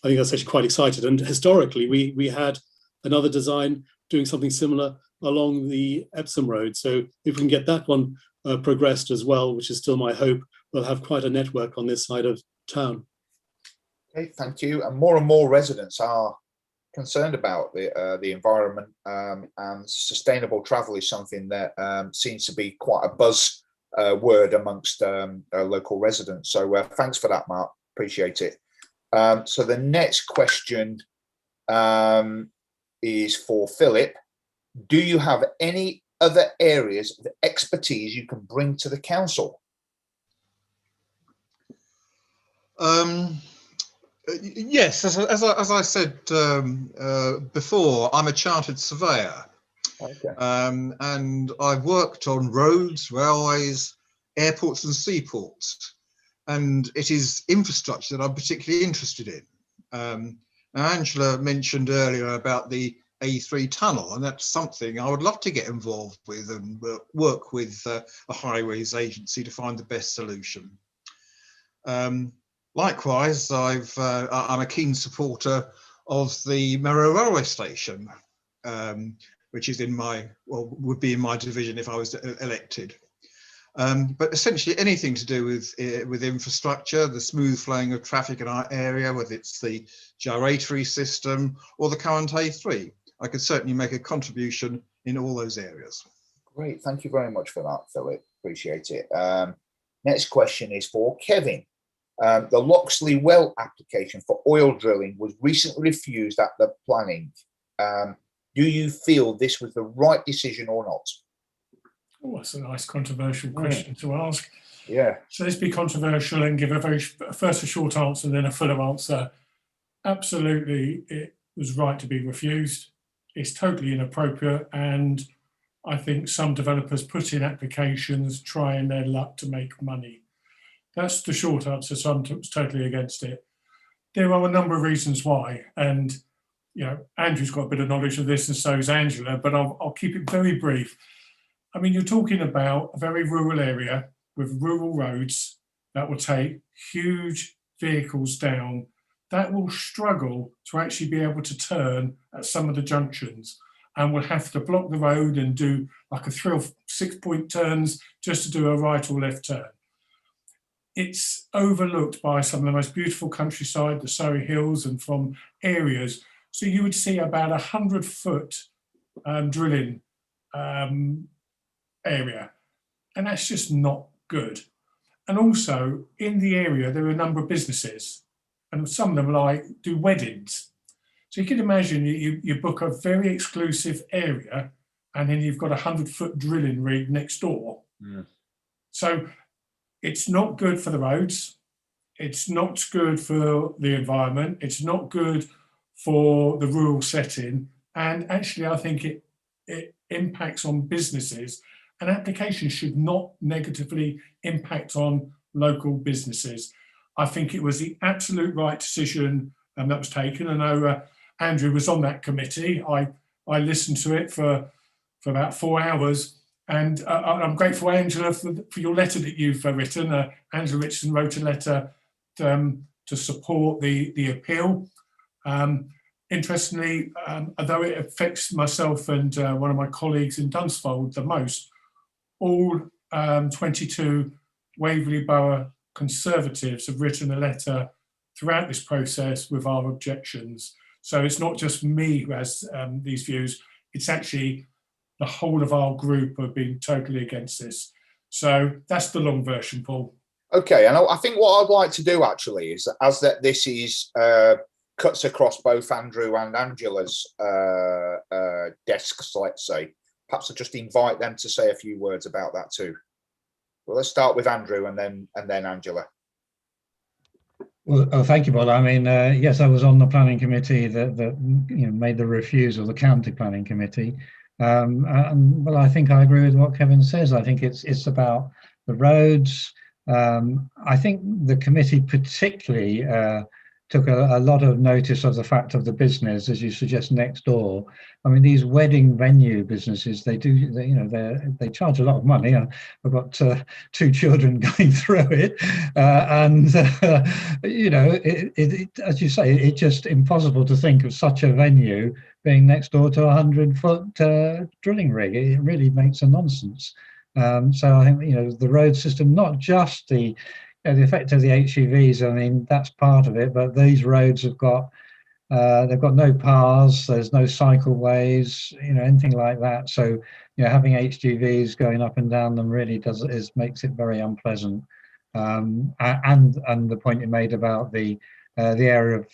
I think that's actually quite exciting. And historically, we had another design doing something similar along the Epsom Road. So if we can get that one progressed as well, which is still my hope, we'll have quite a network on this side of town. Okay, thank you. And more residents are concerned about the environment, and sustainable travel is something that seems to be quite a buzz word amongst local residents. So thanks for that, Mark. Appreciate it. So the next question is for Philip. Do you have any other areas of expertise you can bring to the council? Yes, as I said before, I'm a chartered surveyor. Okay. And I've worked on roads, railways, airports and seaports. And it is infrastructure that I'm particularly interested in. Now, Angela mentioned earlier about the A3 tunnel, and that's something I would love to get involved with and work with a highways agency to find the best solution. Likewise, I'm a keen supporter of the Merrow Railway Station, which is would be in my division if I was elected. But essentially anything to do with infrastructure, the smooth flowing of traffic in our area, whether it's the gyratory system or the current A3, I could certainly make a contribution in all those areas. Great, thank you very much for that, Philip. Appreciate it. Next question is for Kevin. The Loxley well application for oil drilling was recently refused at the planning. Do you feel this was the right decision or not? Oh, that's a nice controversial question to ask. Yeah. So let's be controversial and give first a short answer, then a fuller answer. Absolutely, it was right to be refused. It's totally inappropriate, and I think some developers put in applications trying their luck to make money. That's the short answer, so I'm totally against it. There are a number of reasons why, and Andrew's got a bit of knowledge of this, and so is Angela, but I'll keep it very brief. I mean, you're talking about a very rural area with rural roads that will take huge vehicles down that will struggle to actually be able to turn at some of the junctions, and will have to block the road and do like a 3 or 6 point turns just to do a right or left turn. It's overlooked by some of the most beautiful countryside, the Surrey Hills, and from areas. So you would see about 100-foot drilling area, and that's just not good. And also in the area, there are a number of businesses, and some of them do weddings. So you can imagine you book a very exclusive area, and then you've got a 100-foot drilling rig next door. So it's not good for the roads. It's not good for the environment. It's not good for the rural setting. And actually, I think it impacts on businesses, and applications should not negatively impact on local businesses. I think it was the absolute right decision that was taken. I know Andrew was on that committee. I listened to it for about 4 hours, and I'm grateful, Angela, for your letter that you've written. Angela Richardson wrote a letter to support the appeal. Interestingly, although it affects myself and one of my colleagues in Dunsfold the most, all 22 Waverley Borough Conservatives have written a letter throughout this process with our objections. So it's not just me who has these views, it's actually the whole of our group have been totally against this. So that's the long version, Paul. Okay, and I think what I'd like to do actually is, as that this is cuts across both Andrew and Angela's desks, let's say, perhaps I'll just invite them to say a few words about that too. Well, let's start with Andrew and then Angela. Well, thank you, Paul. I mean, yes, I was on the planning committee that made the refusal, the county planning committee. Well, I think I agree with what Kevin says. I think it's about the roads. I think the committee particularly took a lot of notice of the fact of the business, as you suggest, next door. I mean, these wedding venue businesses, they charge a lot of money. I've got 2 children going through it, and as you say, it's just impossible to think of such a venue being next door to a 100-foot drilling rig. It really makes a nonsense. So I think the road system, not just the effect of the HGVs, I mean, that's part of it, but these roads have got they've got no paths, there's no cycleways, anything like that. So having HGVs going up and down them really makes it very unpleasant. And the point you made about the area of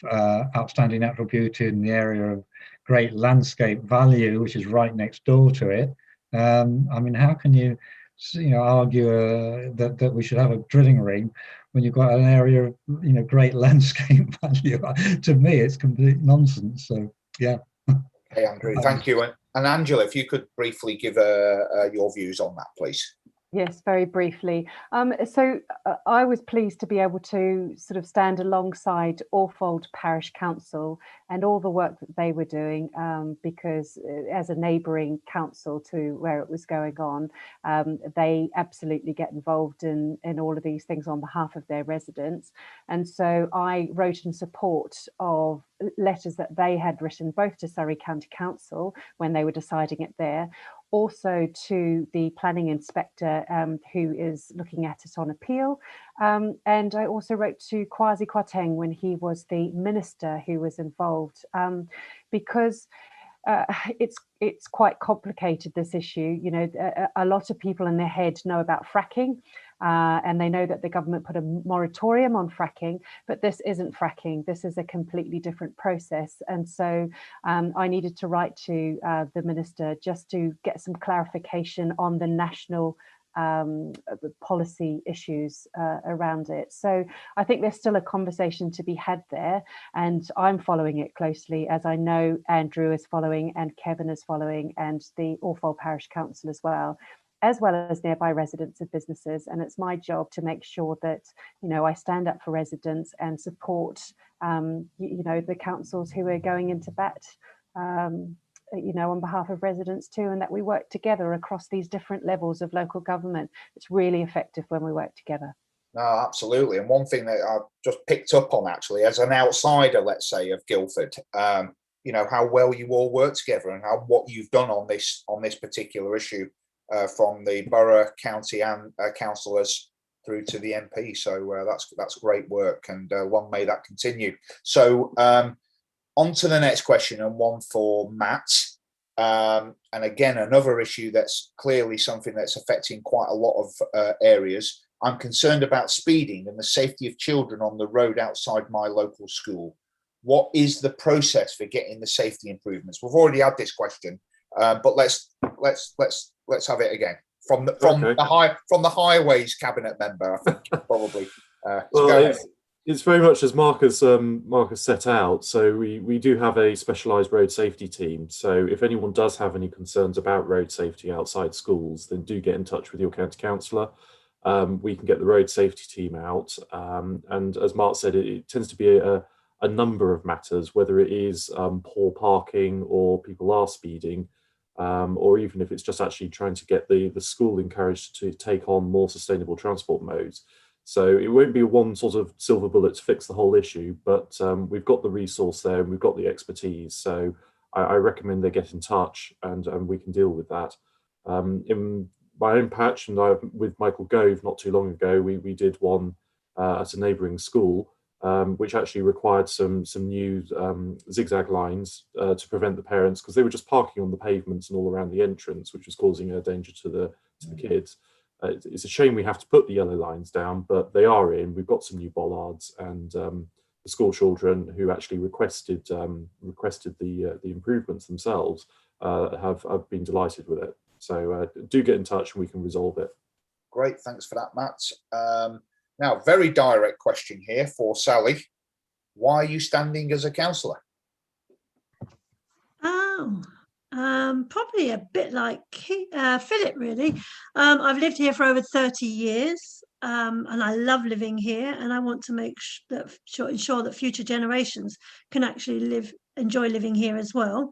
outstanding natural beauty and the area of great landscape value, which is right next door to it. I mean, how can you argue that we should have a drilling rig when you've got an area of great landscape value? To me, it's complete nonsense. So yeah. Hey, Andrew, thank you. And Angela, if you could briefly give your views on that, please. Yes, very briefly. So I was pleased to be able to sort of stand alongside Orfold Parish Council and all the work that they were doing, because as a neighbouring council to where it was going on, they absolutely get involved in all of these things on behalf of their residents. And so I wrote in support of letters that they had written both to Surrey County Council when they were deciding it there, also to the planning inspector who is looking at it on appeal. And I also wrote to Kwasi Kwarteng when he was the minister who was involved, because it's quite complicated, this issue. A lot of people in their head know about fracking, and they know that the government put a moratorium on fracking, but this isn't fracking. This is a completely different process. And so I needed to write to the minister just to get some clarification on the national policy issues around it. So I think there's still a conversation to be had there, and I'm following it closely, as I know Andrew is following and Kevin is following, and the Orfold Parish Council as well as nearby residents and businesses. And it's my job to make sure that I stand up for residents and support the councils who are going into bat on behalf of residents too, and that we work together across these different levels of local government. It's really effective when we work together. No, absolutely. And one thing that I've just picked up on, actually, as an outsider, let's say, of Guildford, how well you all work together and what you've done on this particular issue, from the borough, county and councillors through to the MP. So that's great work, and long may that continue. So on to the next question, and one for Matt. And again, another issue that's clearly something that's affecting quite a lot of areas. I'm concerned about speeding and the safety of children on the road outside my local school. What is the process for getting the safety improvements? We've already had this question, But let's have it again from the highways cabinet member. I think probably. Well, it's very much as Marcus set out. So we do have a specialised road safety team. So if anyone does have any concerns about road safety outside schools, then do get in touch with your county councillor. We can get the road safety team out. And as Mark said, it tends to be a number of matters, whether it is poor parking or people are speeding, or even if it's just actually trying to get the school encouraged to take on more sustainable transport modes. So it won't be one sort of silver bullet to fix the whole issue, but we've got the resource there and we've got the expertise. So I recommend they get in touch and we can deal with that. In my own patch, and with Michael Gove not too long ago, we did one at a neighbouring school, which actually required some new zigzag lines to prevent the parents, because they were just parking on the pavements and all around the entrance, which was causing a danger to the kids. It's a shame we have to put the yellow lines down, but they are in. We've got some new bollards, and the school children who actually requested the improvements themselves have been delighted with it. So do get in touch and we can resolve it. Great, thanks for that, Matt. Now, very direct question here for Sally. Why are you standing as a councillor? Oh, probably a bit like Philip, really. I've lived here for over 30 years, and I love living here, and I want to make ensure that future generations can actually enjoy living here as well.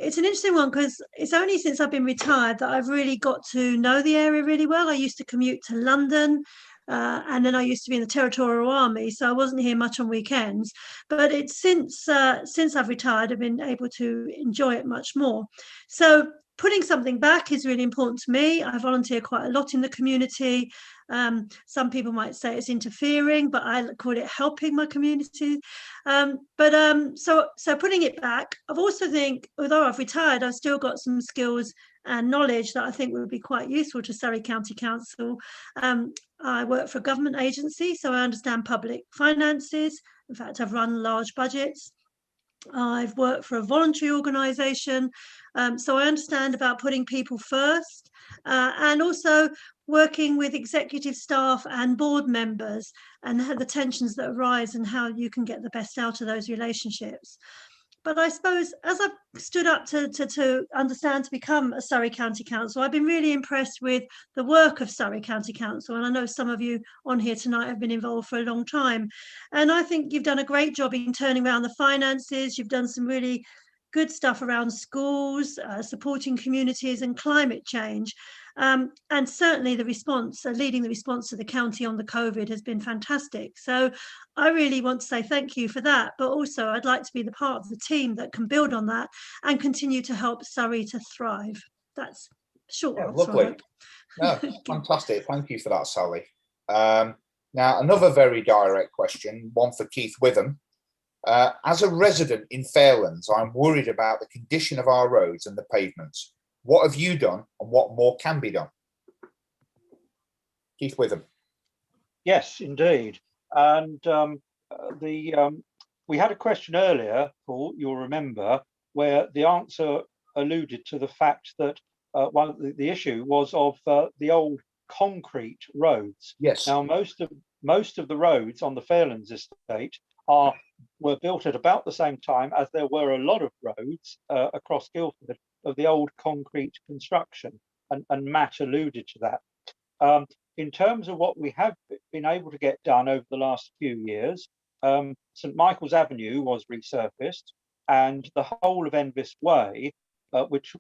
It's an interesting one because it's only since I've been retired that I've really got to know the area really well. I used to commute to London, and then I used to be in the Territorial Army, so I wasn't here much on weekends. But it's since I've retired, I've been able to enjoy it much more. So putting something back is really important to me. I volunteer quite a lot in the community. Some people might say it's interfering, but I call it helping my community. So putting it back, I've also think, although I've retired, I've still got some skills and knowledge that I think would be quite useful to Surrey County Council. I work for a government agency, so I understand public finances. In fact, I've run large budgets. I've worked for a voluntary organisation, so I understand about putting people first, and also working with executive staff and board members and the tensions that arise and how you can get the best out of those relationships. But I suppose as I've stood up to understand to become a Surrey County Council, I've been really impressed with the work of Surrey County Council. And I know some of you on here tonight have been involved for a long time. And I think you've done a great job in turning around the finances. You've done some really good stuff around schools, supporting communities and climate change. And certainly the response, leading the response to the county on the COVID has been fantastic. So I really want to say thank you for that. But also I'd like to be the part of the team that can build on that and continue to help Surrey to thrive. That's short. Yeah, lovely. No, fantastic. Thank you for that, Sally. Now, another very direct question, one for Keith Witham. As a resident in Fairlands, I'm worried about the condition of our roads and the pavements. What have you done and what more can be done? Keith Witham. Yes, indeed. And we had a question earlier, Paul, you'll remember, where the answer alluded to the fact that the issue was of the old concrete roads. Yes. Now, most of the roads on the Fairlands estate were built at about the same time as there were a lot of roads across Guildford of the old concrete construction, and Matt alluded to that. In terms of what we have been able to get done over the last few years, St Michael's Avenue was resurfaced, and the whole of Envis Way,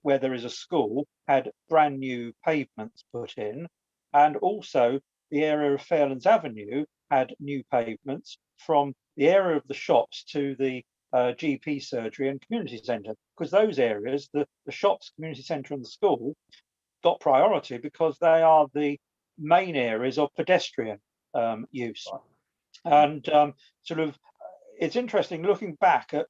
where there is a school, had brand new pavements put in, and also the area of Fairlands Avenue had new pavements from the area of the shops to the GP surgery and community centre, because those areas, the shops, community centre and the school, got priority because they are the main areas of pedestrian use. And it's interesting looking back at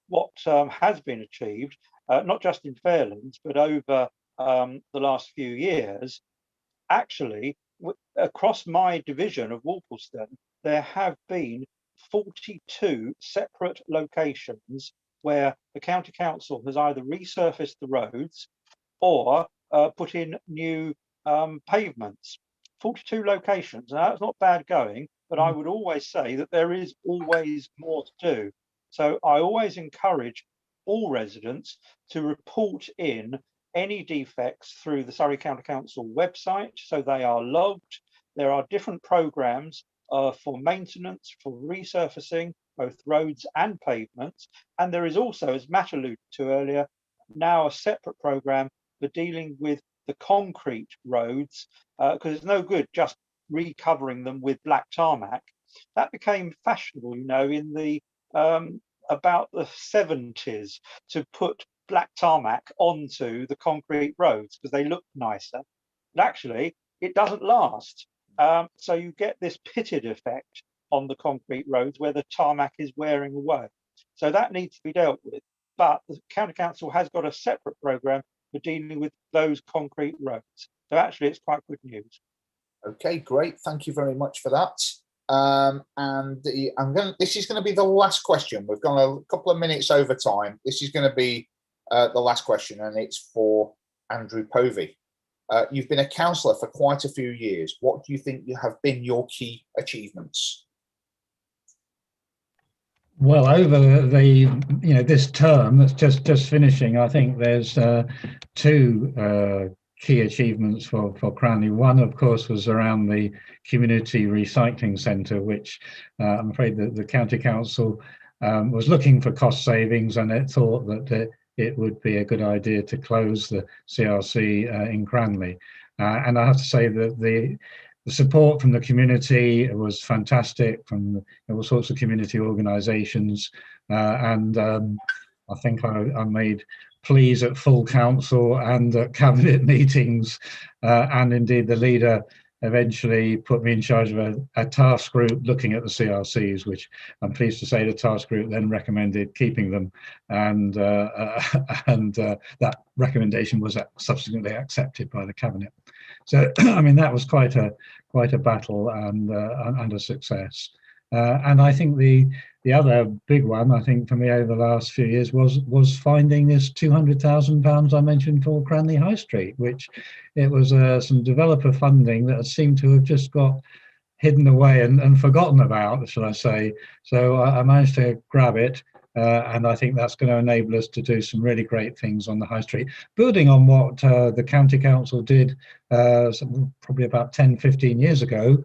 what has been achieved, not just in Fairlands, but over the last few years. Actually, across my division of Walthamstow, there have been 42 separate locations where the county council has either resurfaced the roads or put in new pavements. 42 locations. Now, that's not bad going, but I would always say that there is always more to do. So I always encourage all residents to report in any defects through the Surrey County Council website, so they are logged. There are different programmes for maintenance, for resurfacing, both roads and pavements. And there is also, as Matt alluded to earlier, now a separate programme for dealing with the concrete roads, because it's no good just recovering them with black tarmac. That became fashionable, you know, in the about the 70s, to put black tarmac onto the concrete roads because they look nicer. But actually, it doesn't last. So you get this pitted effect on the concrete roads where the tarmac is wearing away. So that needs to be dealt with. But the County Council has got a separate programme for dealing with those concrete roads. So actually, it's quite good news. Okay, great. Thank you very much for that. This is going to be the last question. We've gone a couple of minutes over time. This is going to be the last question, and it's for Andrew Povey. You've been a councillor for quite a few years. What do you think have been your key achievements? Well, over this term that's just finishing, I think there's two key achievements for Cranley. One, of course, was around the community recycling centre, which I'm afraid the county council was looking for cost savings, and it thought that it would be a good idea to close the CRC in Cranley. And I have to say that the support from the community was fantastic, from all sorts of community organisations, and I think I made pleas at full council and at cabinet meetings, and indeed the leader eventually put me in charge of a task group looking at the CRCs, which I'm pleased to say the task group then recommended keeping them, and that recommendation was subsequently accepted by the cabinet. So I mean, that was quite a battle and a success. And I think the other big one, I think, for me over the last few years was finding this £200,000 I mentioned for Cranley High Street, which it was some developer funding that seemed to have just got hidden away and forgotten about, shall I say. So I managed to grab it, and I think that's going to enable us to do some really great things on the High Street, building on what the County Council did probably about 10, 15 years ago,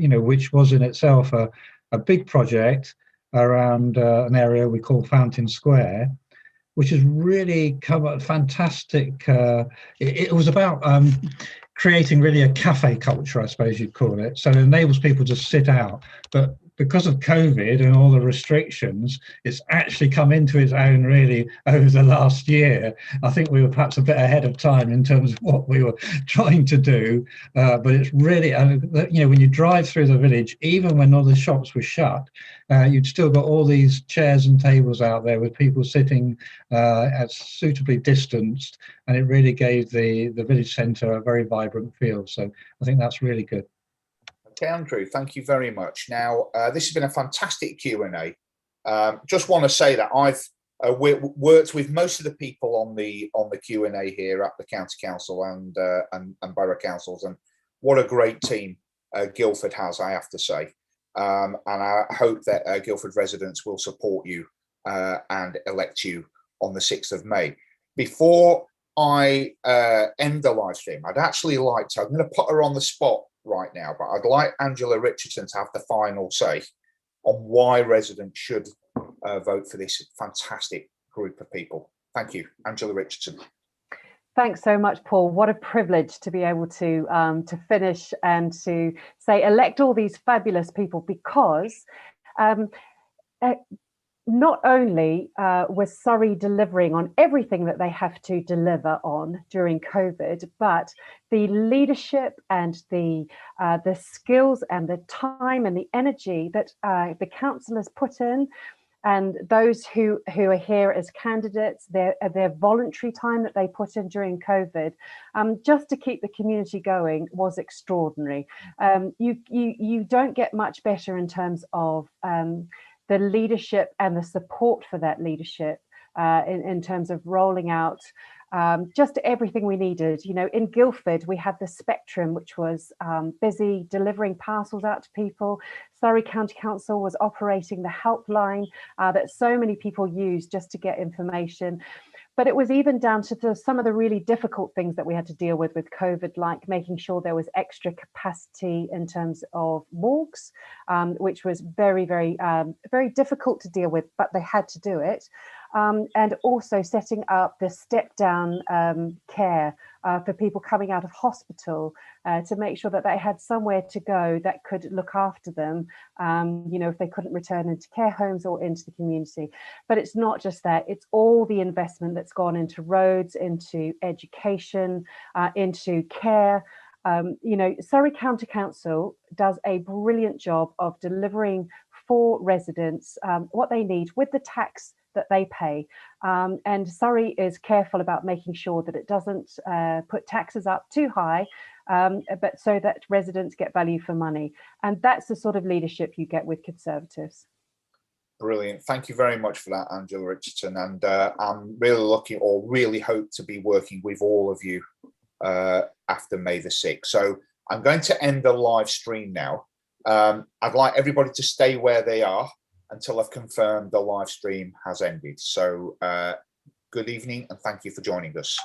which was in itself a big project around an area we call Fountain Square, which has really come a fantastic. It was about creating really a cafe culture, I suppose you'd call it. So it enables people to sit out, but because of COVID and all the restrictions, it's actually come into its own really over the last year. I think we were perhaps a bit ahead of time in terms of what we were trying to do, but it's really, when you drive through the village, even when all the shops were shut, you'd still got all these chairs and tables out there with people sitting at suitably distanced, and it really gave the village centre a very vibrant feel. So I think that's really good. Okay, Andrew, thank you very much. Now, this has been a fantastic Q&A. Just want to say that I've worked with most of the people on the Q&A here at the County Council and Borough Councils, and what a great team Guildford has, I have to say. And I hope that Guildford residents will support you and elect you on the 6th of May. Before I end the live stream, I'd actually like to, I'm going to put her on the spot right now, but I'd like Angela Richardson to have the final say on why residents should vote for this fantastic group of people. Thank you, Angela Richardson. Thanks so much, Paul. What a privilege to be able to finish and to say elect all these fabulous people, because not only was Surrey delivering on everything that they have to deliver on during COVID, but the leadership and the skills and the time and the energy that the councillors put in, and those who are here as candidates, their voluntary time that they put in during COVID, just to keep the community going, was extraordinary. You don't get much better in terms of the leadership and the support for that leadership in terms of rolling out just everything we needed. You know, in Guildford, we had the Spectrum, which was busy delivering parcels out to people. Surrey County Council was operating the helpline that so many people use just to get information. But it was even down to some of the really difficult things that we had to deal with COVID, like making sure there was extra capacity in terms of morgues, which was very, very, very difficult to deal with, but they had to do it. And also setting up the step-down care for people coming out of hospital to make sure that they had somewhere to go that could look after them, you know, if they couldn't return into care homes or into the community. But it's not just that, it's all the investment that's gone into roads, into education, into care. You know, Surrey County Council does a brilliant job of delivering for residents what they need with the tax that they pay. And Surrey is careful about making sure that it doesn't put taxes up too high, but so that residents get value for money. And that's the sort of leadership you get with Conservatives. Brilliant. Thank you very much for that, Angela Richardson. And I'm really lucky, or really hope to be working with all of you after May the 6th. So I'm going to end the live stream now. I'd like everybody to stay where they are until I've confirmed the live stream has ended. So good evening and thank you for joining us.